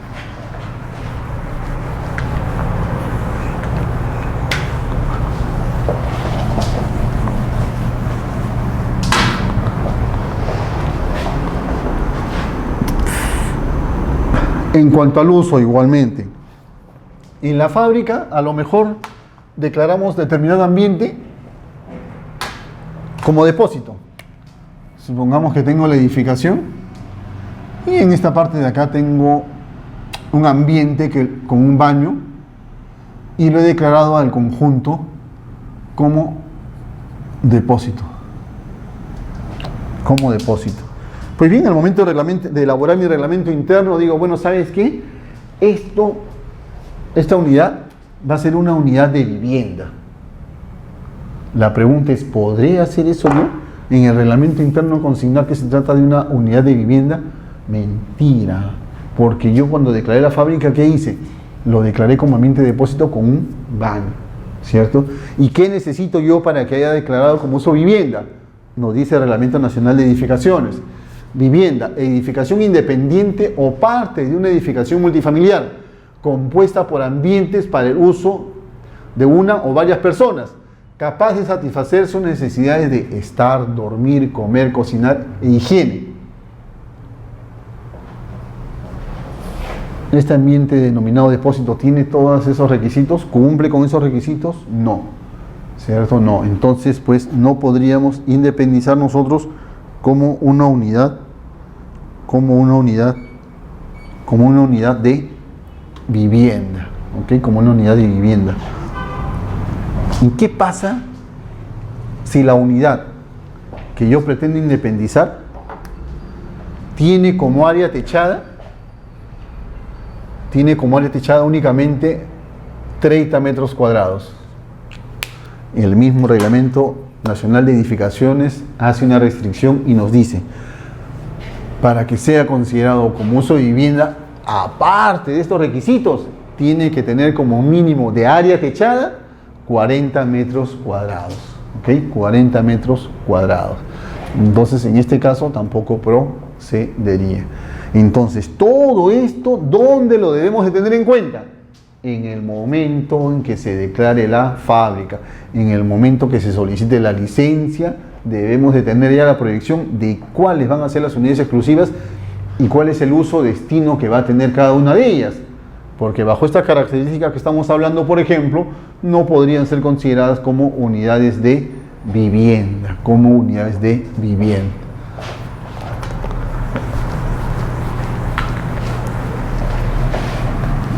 En cuanto al uso, igualmente, en la fábrica a lo mejor declaramos determinado ambiente como depósito. Supongamos que tengo la edificación y en esta parte de acá tengo un ambiente con un baño y lo he declarado al conjunto como depósito. Pues bien, al momento de elaborar mi reglamento interno, digo, bueno, ¿sabes qué? Esta unidad va a ser una unidad de vivienda. La pregunta es, ¿podré hacer eso yo? En el reglamento interno consignar que se trata de una unidad de vivienda. Mentira. Porque yo cuando declaré la fábrica, ¿qué hice? Lo declaré como ambiente de depósito con un baño, ¿cierto? ¿Y qué necesito yo para que haya declarado como uso vivienda? Nos dice el Reglamento Nacional de Edificaciones. Vivienda, edificación independiente o parte de una edificación multifamiliar, compuesta por ambientes para el uso de una o varias personas, capaz de satisfacer sus necesidades de estar, dormir, comer, cocinar e higiene. ¿Este ambiente denominado depósito tiene todos esos requisitos? ¿Cumple con esos requisitos? No. ¿Cierto? No. Entonces, pues, no podríamos independizar nosotros como una unidad de vivienda. ¿Ok? Como una unidad de vivienda. ¿Y qué pasa si la unidad que yo pretendo independizar tiene como área techada únicamente 30 metros cuadrados? El mismo Reglamento Nacional de Edificaciones hace una restricción y nos dice, para que sea considerado como uso de vivienda, aparte de estos requisitos, tiene que tener como mínimo de área techada 40 metros cuadrados. ¿Ok? 40 metros cuadrados. Entonces, en este caso, tampoco procedería. Entonces, todo esto, ¿dónde lo debemos de tener en cuenta? En el momento en que se declare la fábrica, en el momento que se solicite la licencia, debemos de tener ya la proyección de cuáles van a ser las unidades exclusivas y cuál es el uso destino que va a tener cada una de ellas. Porque bajo estas características que estamos hablando, por ejemplo, no podrían ser consideradas como unidades de vivienda,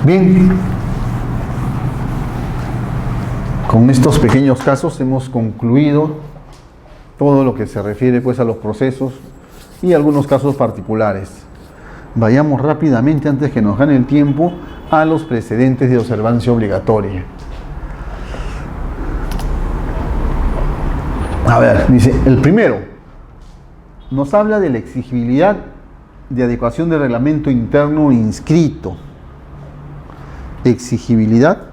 Bien, con estos pequeños casos hemos concluido todo lo que se refiere pues a los procesos y algunos casos particulares. Vayamos rápidamente, antes que nos gane el tiempo, a los precedentes de observancia obligatoria. A ver, dice, el primero nos habla de la exigibilidad de adecuación del reglamento interno inscrito. Exigibilidad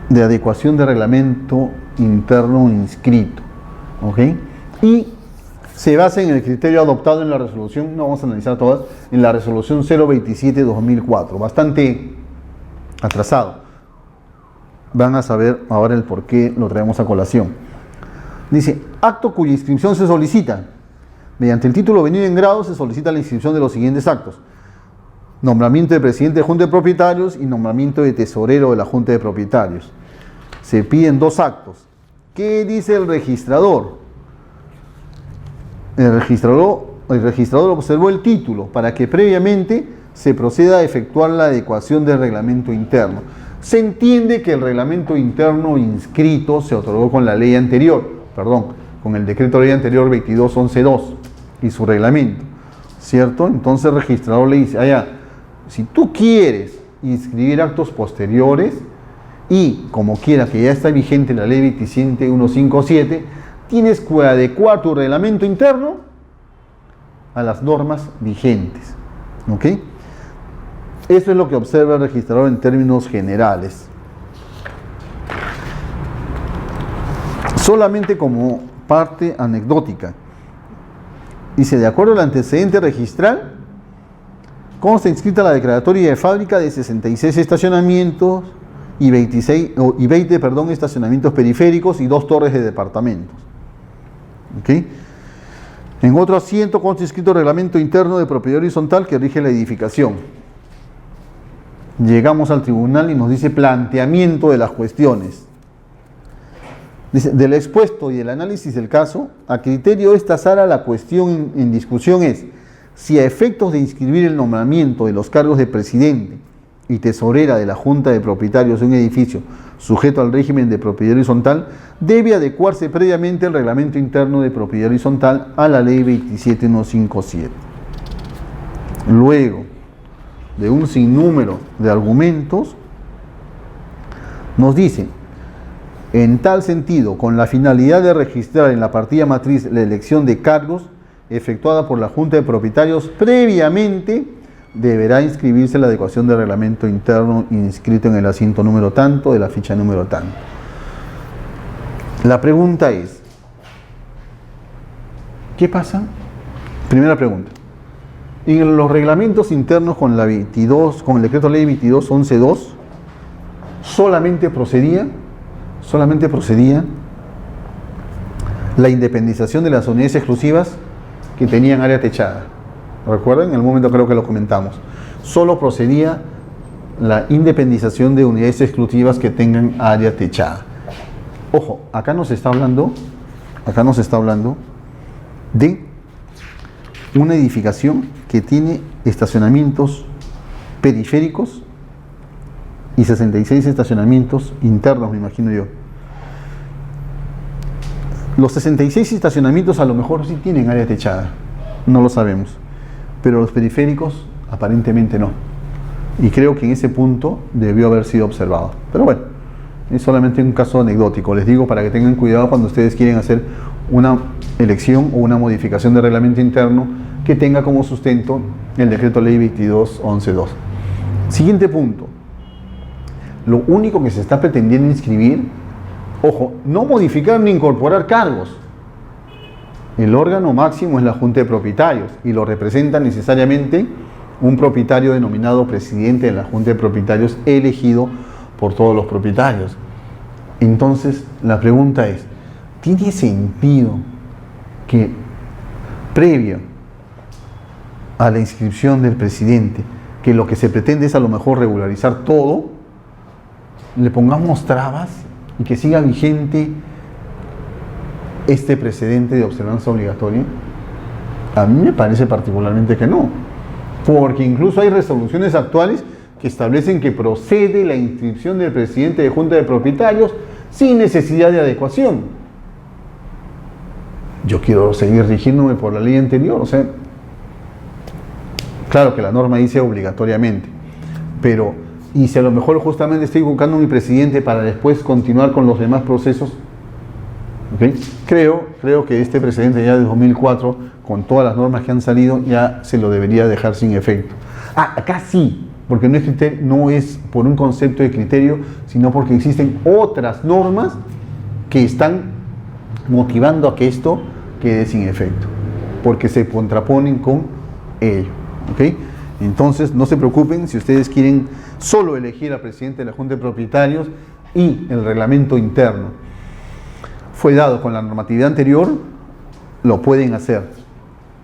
de adecuación de reglamento interno inscrito. ¿Ok? Y se basa en el criterio adoptado en la resolución, no vamos a analizar todas, en la resolución 027-2004, bastante atrasado. Van a saber ahora el por qué lo traemos a colación. Dice, acto cuya inscripción se solicita. Mediante el título venido en grado se solicita la inscripción de los siguientes actos: nombramiento de presidente de Junta de Propietarios y nombramiento de tesorero de la Junta de Propietarios. Se piden 2 actos. ¿Qué dice el registrador? El registrador observó el título para que previamente se proceda a efectuar la adecuación del reglamento interno. Se entiende que el reglamento interno inscrito se otorgó con la ley anterior, con el decreto de ley anterior 22.11.2 y su reglamento, ¿cierto? Entonces el registrador le dice, si tú quieres inscribir actos posteriores y como quiera que ya está vigente la ley 27.157, tienes que adecuar tu reglamento interno a las normas vigentes, ¿ok? Eso es lo que observa el registrador en términos generales. Solamente como parte anecdótica, dice, de acuerdo al antecedente registral, consta inscrita la declaratoria de fábrica de 66 estacionamientos y 20 estacionamientos periféricos y 2 torres de departamentos. ¿Okay? En otro asiento consta inscrito el reglamento interno de propiedad horizontal que rige la edificación. Llegamos al tribunal y nos dice planteamiento de las cuestiones. Dice, del expuesto y del análisis del caso, a criterio de esta sala, la cuestión en discusión es si a efectos de inscribir el nombramiento de los cargos de presidente y tesorera de la Junta de Propietarios de un edificio sujeto al régimen de propiedad horizontal, debe adecuarse previamente el reglamento interno de propiedad horizontal a la ley 27.157. Luego de un sinnúmero de argumentos, nos dice, en tal sentido, con la finalidad de registrar en la partida matriz la elección de cargos efectuada por la Junta de Propietarios, previamente deberá inscribirse la adecuación del reglamento interno inscrito en el asiento número tanto de la ficha número tanto. La pregunta es, ¿qué pasa? Primera pregunta. En los reglamentos internos con el decreto ley 22.11.2, solamente procedía la independización de las unidades exclusivas que tenían área techada. ¿Recuerdan? En el momento creo que lo comentamos. Solo procedía la independización de unidades exclusivas que tengan área techada. Ojo, acá nos está hablando de una edificación que tiene estacionamientos periféricos y 66 estacionamientos internos, me imagino yo. Los 66 estacionamientos a lo mejor sí tienen área techada, no lo sabemos, pero los periféricos aparentemente no. Y creo que en ese punto debió haber sido observado. Pero bueno, es solamente un caso anecdótico, les digo, para que tengan cuidado cuando ustedes quieren hacer una elección o una modificación de reglamento interno que tenga como sustento el decreto ley 22.11.2. Siguiente punto. Lo único que se está pretendiendo inscribir, ojo, no modificar ni incorporar cargos. El órgano máximo es la Junta de Propietarios y lo representa necesariamente un propietario denominado presidente de la Junta de Propietarios, elegido por todos los propietarios. Entonces, la pregunta es, ¿tiene sentido que previo a la inscripción del presidente, que lo que se pretende es a lo mejor regularizar todo, le pongamos trabas y que siga vigente este precedente de observancia obligatoria? A mí me parece particularmente que no, porque incluso hay resoluciones actuales que establecen que procede la inscripción del presidente de Junta de Propietarios sin necesidad de adecuación. Yo quiero seguir rigiéndome por la ley anterior, o sea, claro que la norma dice obligatoriamente, pero y si a lo mejor justamente estoy buscando mi presidente para después continuar con los demás procesos, ¿okay? Creo que este precedente ya de 2004, con todas las normas que han salido, ya se lo debería dejar sin efecto. Acá sí, porque no es por un concepto de criterio, sino porque existen otras normas que están motivando a que esto quede sin efecto, porque se contraponen con ello. ¿Okay? Entonces, no se preocupen si ustedes quieren solo elegir al presidente de la Junta de Propietarios y el reglamento interno. fue dado con la normatividad anterior, lo pueden hacer.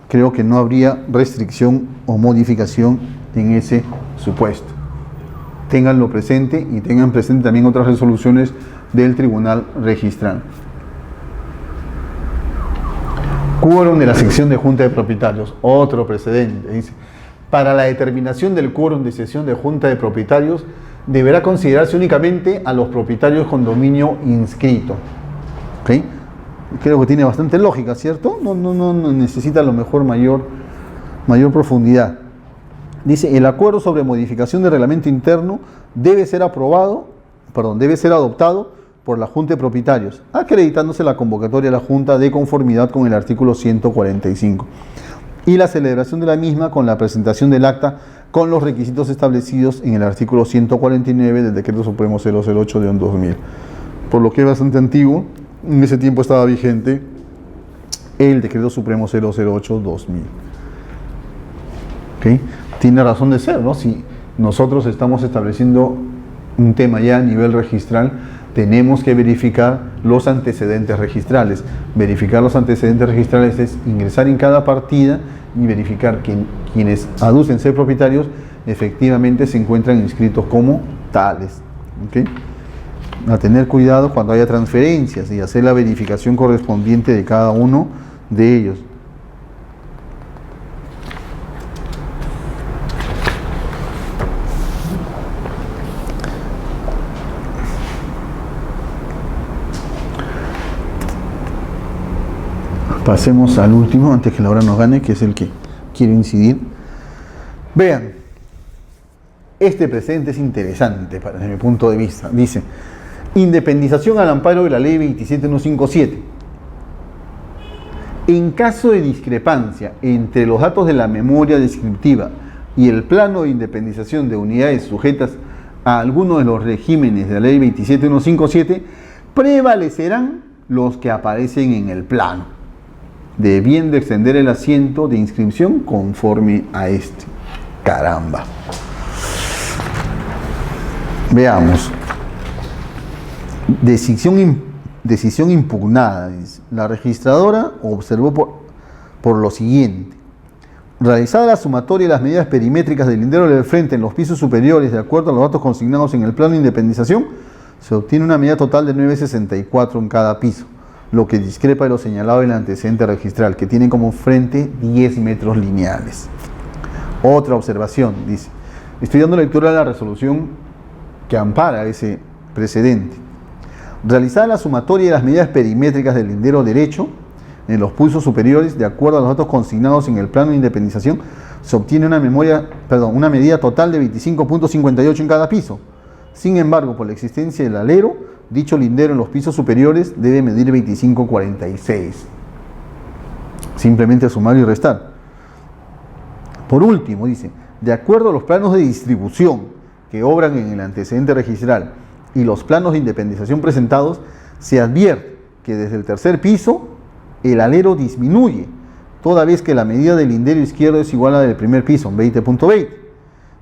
Creo que no habría restricción o modificación en ese supuesto. Ténganlo presente y tengan presente también otras resoluciones del Tribunal Registral. Quórum de la sección de Junta de Propietarios, otro precedente. Dice, para la determinación del quórum de sesión de Junta de Propietarios deberá considerarse únicamente a los propietarios con dominio inscrito. ¿Okay? Creo que tiene bastante lógica, ¿cierto? No necesita a lo mejor mayor profundidad. Dice, el acuerdo sobre modificación del reglamento interno debe ser adoptado por la Junta de Propietarios, acreditándose la convocatoria de la Junta de conformidad con el artículo 145 y la celebración de la misma con la presentación del acta con los requisitos establecidos en el artículo 149 del Decreto Supremo 008/2000. Por lo que es bastante antiguo, en ese tiempo estaba vigente el Decreto Supremo 008/2000. ¿Okay? Tiene razón de ser, ¿no? Si nosotros estamos estableciendo un tema ya a nivel registral, tenemos que verificar los antecedentes registrales. Verificar los antecedentes registrales es ingresar en cada partida y verificar que quienes aducen ser propietarios efectivamente se encuentran inscritos como tales. ¿Okay? A tener cuidado cuando haya transferencias y hacer la verificación correspondiente de cada uno de ellos. Pasemos al último, antes que la hora nos gane, que es el que quiero incidir. Vean, este precedente es interesante desde mi punto de vista. Dice, independización al amparo de la ley 27157. En caso de discrepancia entre los datos de la memoria descriptiva y el plano de independización de unidades sujetas a alguno de los regímenes de la ley 27157, prevalecerán los que aparecen en el plano, debiendo extender el asiento de inscripción conforme a este. Caramba. Veamos. Decisión impugnada. La registradora observó por lo siguiente. Realizada la sumatoria de las medidas perimétricas del lindero del frente en los pisos superiores de acuerdo a los datos consignados en el plano de independización, se obtiene una medida total de 9,64 en cada piso, lo que discrepa de lo señalado en el antecedente registral, que tiene como frente 10 metros lineales. Otra observación, dice, estoy dando lectura a la resolución que ampara ese precedente. Realizada la sumatoria de las medidas perimétricas del lindero derecho en los pisos superiores, de acuerdo a los datos consignados en el plano de independización, se obtiene una medida total de 25,58 en cada piso. Sin embargo, por la existencia del alero, dicho lindero en los pisos superiores debe medir 25,46. Simplemente sumar y restar. Por último, dice, de acuerdo a los planos de distribución que obran en el antecedente registral y los planos de independización presentados, se advierte que desde el tercer piso el alero disminuye, toda vez que la medida del lindero izquierdo es igual a la del primer piso, 20,20.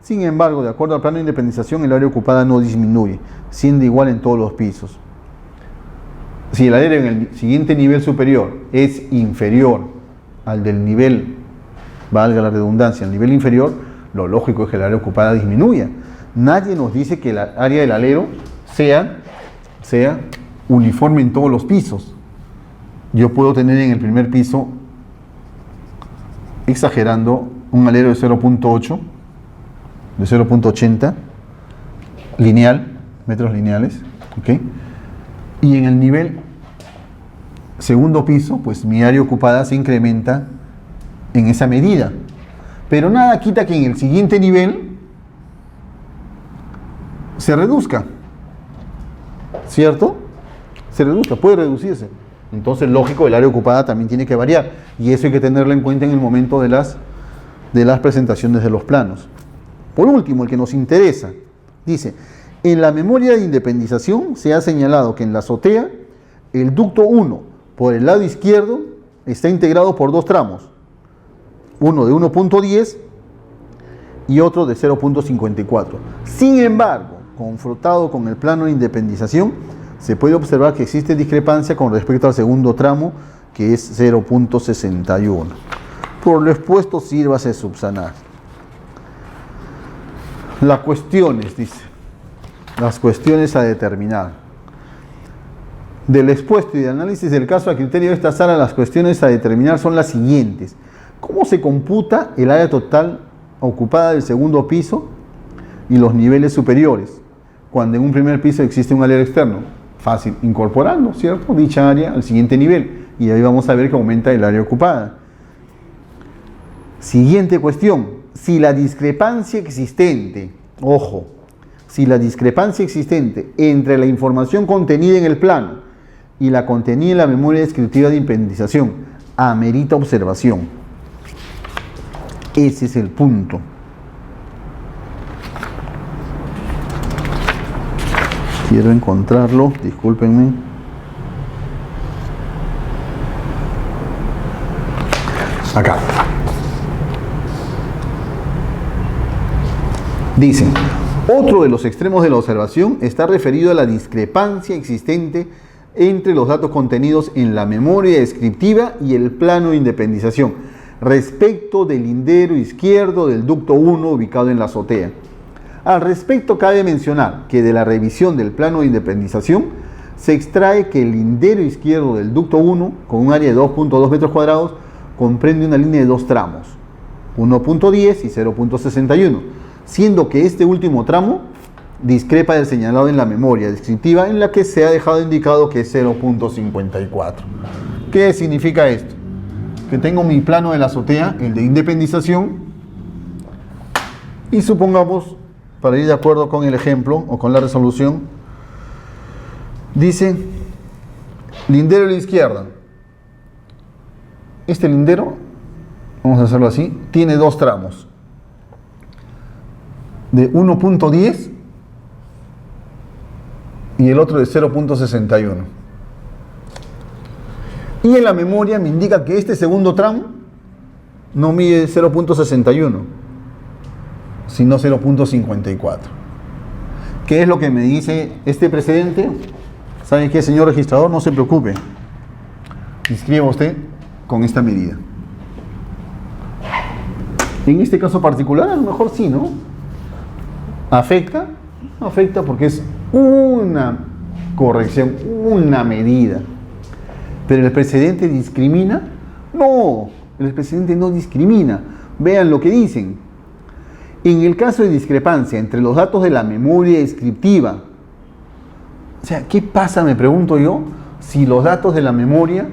Sin embargo, de acuerdo al plano de independización, el área ocupada no disminuye, siendo igual en todos los pisos. Si el alero en el siguiente nivel superior es inferior al del nivel, valga la redundancia, al nivel inferior, lo lógico es que el área ocupada disminuya. Nadie nos dice que el área del alero sea uniforme en todos los pisos. Yo puedo tener en el primer piso, exagerando, un alero de 0,8, de 0,80 lineal, metros lineales, ¿ok? Y en el nivel segundo piso, pues mi área ocupada se incrementa en esa medida. Pero nada quita que en el siguiente nivel se reduzca, ¿cierto? Se reduzca, puede reducirse. Entonces, lógico, el área ocupada también tiene que variar. Y eso hay que tenerlo en cuenta en el momento de las presentaciones de los planos. Por último, el que nos interesa, dice, en la memoria de independización se ha señalado que en la azotea, el ducto 1, por el lado izquierdo, está integrado por dos tramos, uno de 1,10 y otro de 0,54. Sin embargo, confrontado con el plano de independización, se puede observar que existe discrepancia con respecto al segundo tramo, que es 0.61. Por lo expuesto, sírvase subsanar. Las cuestiones, dice. Las cuestiones a determinar. Del expuesto y del análisis del caso a criterio de esta sala, las cuestiones a determinar son las siguientes. ¿Cómo se computa el área total ocupada del segundo piso y los niveles superiores, cuando en un primer piso existe un alero externo? Fácil, incorporando, ¿cierto?, dicha área al siguiente nivel, y ahí vamos a ver que aumenta el área ocupada. Siguiente cuestión: si la discrepancia existente, ojo, si la discrepancia existente entre la información contenida en el plano y la contenida en la memoria descriptiva de independización amerita observación. Ese es el punto. Quiero encontrarlo, discúlpenme. Acá. Dicen, otro de los extremos de la observación está referido a la discrepancia existente entre los datos contenidos en la memoria descriptiva y el plano de independización respecto del lindero izquierdo del ducto 1 ubicado en la azotea. Al respecto, cabe mencionar que de la revisión del plano de independización se extrae que el lindero izquierdo del ducto 1, con un área de 2.2 metros cuadrados, comprende una línea de dos tramos, 1.10 y 0.61, siendo que este último tramo discrepa del señalado en la memoria descriptiva, en la que se ha dejado indicado que es 0.54. ¿Qué significa esto? Que tengo mi plano de la azotea, el de independización, y supongamos, para ir de acuerdo con el ejemplo o con la resolución, dice lindero a la izquierda. Este lindero, vamos a hacerlo así, tiene dos tramos de 1.10 y el otro de 0.61. Y en la memoria me indica que este segundo tramo no mide 0.61, sino 0.54. ¿Qué es lo que me dice este precedente? ¿Sabe qué, señor registrador? No se preocupe. Inscriba usted con esta medida. En este caso particular, a lo mejor sí, ¿no? ¿Afecta? No afecta porque es una corrección, una medida. ¿Pero el precedente discrimina? No, el precedente no discrimina. Vean lo que dicen. En el caso de discrepancia entre los datos de la memoria descriptiva, o sea, ¿qué pasa, me pregunto yo, si los datos de la memoria,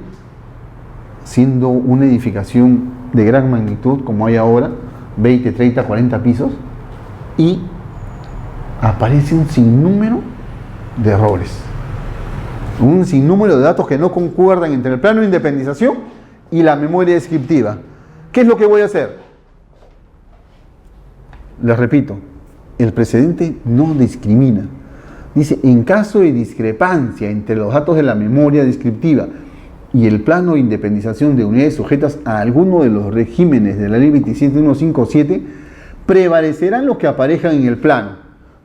siendo una edificación de gran magnitud como hay ahora, 20, 30, 40 pisos, y aparece un sinnúmero de errores, un sinnúmero de datos que no concuerdan entre el plano de independización y la memoria descriptiva? ¿Qué es lo que voy a hacer? Les repito, el precedente no discrimina. Dice, en caso de discrepancia entre los datos de la memoria descriptiva y el plano de independización de unidades sujetas a alguno de los regímenes de la ley 27157, prevalecerán los que aparezcan en el plano,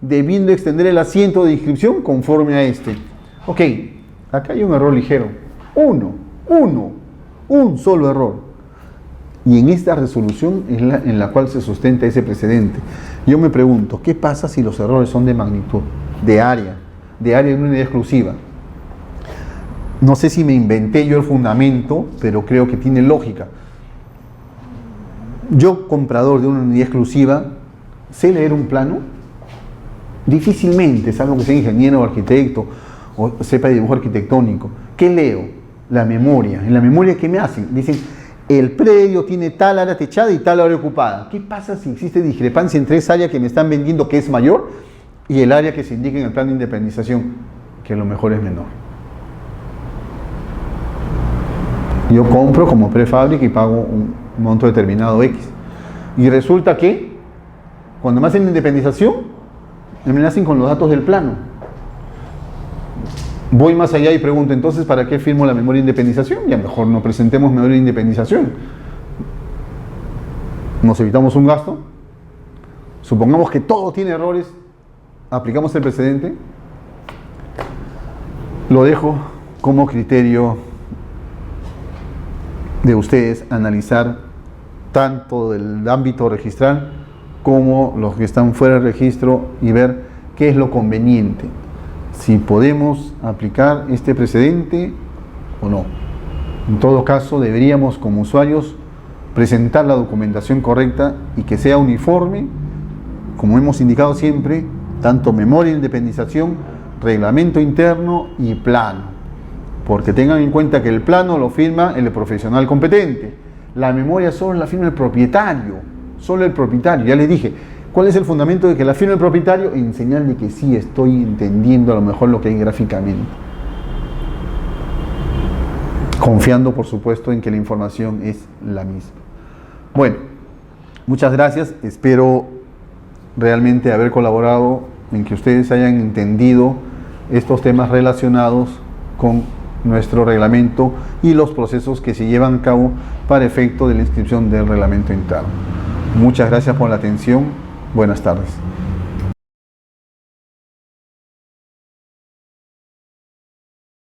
debiendo extender el asiento de inscripción conforme a este. Ok, acá hay un error ligero. Un solo error. Y en esta resolución es en la cual se sustenta ese precedente. Yo me pregunto, ¿qué pasa si los errores son de magnitud, de área de una unidad exclusiva? No sé si me inventé yo el fundamento, pero creo que tiene lógica. Yo, comprador de una unidad exclusiva, ¿sé leer un plano? Difícilmente, salvo que sea ingeniero o arquitecto o sepa dibujo arquitectónico. ¿Qué leo? La memoria. ¿En la memoria qué me hacen? Dicen, el predio tiene tal área techada y tal área ocupada. ¿Qué pasa si existe discrepancia entre esa área que me están vendiendo, que es mayor, y el área que se indica en el plan de independización, que a lo mejor es menor? Yo compro como prefábrica y pago un monto determinado X. Y resulta que, cuando me hacen la independización, me hacen con los datos del plano. Voy más allá y pregunto, entonces, ¿para qué firmo la memoria de independización? Y a lo mejor no presentemos memoria de independización. Nos evitamos un gasto. Supongamos que todo tiene errores. Aplicamos el precedente. Lo dejo como criterio de ustedes analizar tanto del ámbito registral como los que están fuera del registro y ver qué es lo conveniente, si podemos aplicar este precedente o no. En todo caso, deberíamos como usuarios presentar la documentación correcta y que sea uniforme, como hemos indicado siempre, tanto memoria de independización, reglamento interno y plano, porque tengan en cuenta que el plano lo firma el profesional competente, la memoria solo la firma el propietario, solo el propietario. Ya les dije, ¿cuál es el fundamento de que la firma el propietario? En señal de que sí estoy entendiendo a lo mejor lo que hay gráficamente, confiando por supuesto en que la información es la misma. Bueno, muchas gracias, espero realmente haber colaborado en que ustedes hayan entendido estos temas relacionados con nuestro reglamento y los procesos que se llevan a cabo para efecto de la inscripción del reglamento interno. Muchas gracias por la atención. Buenas tardes.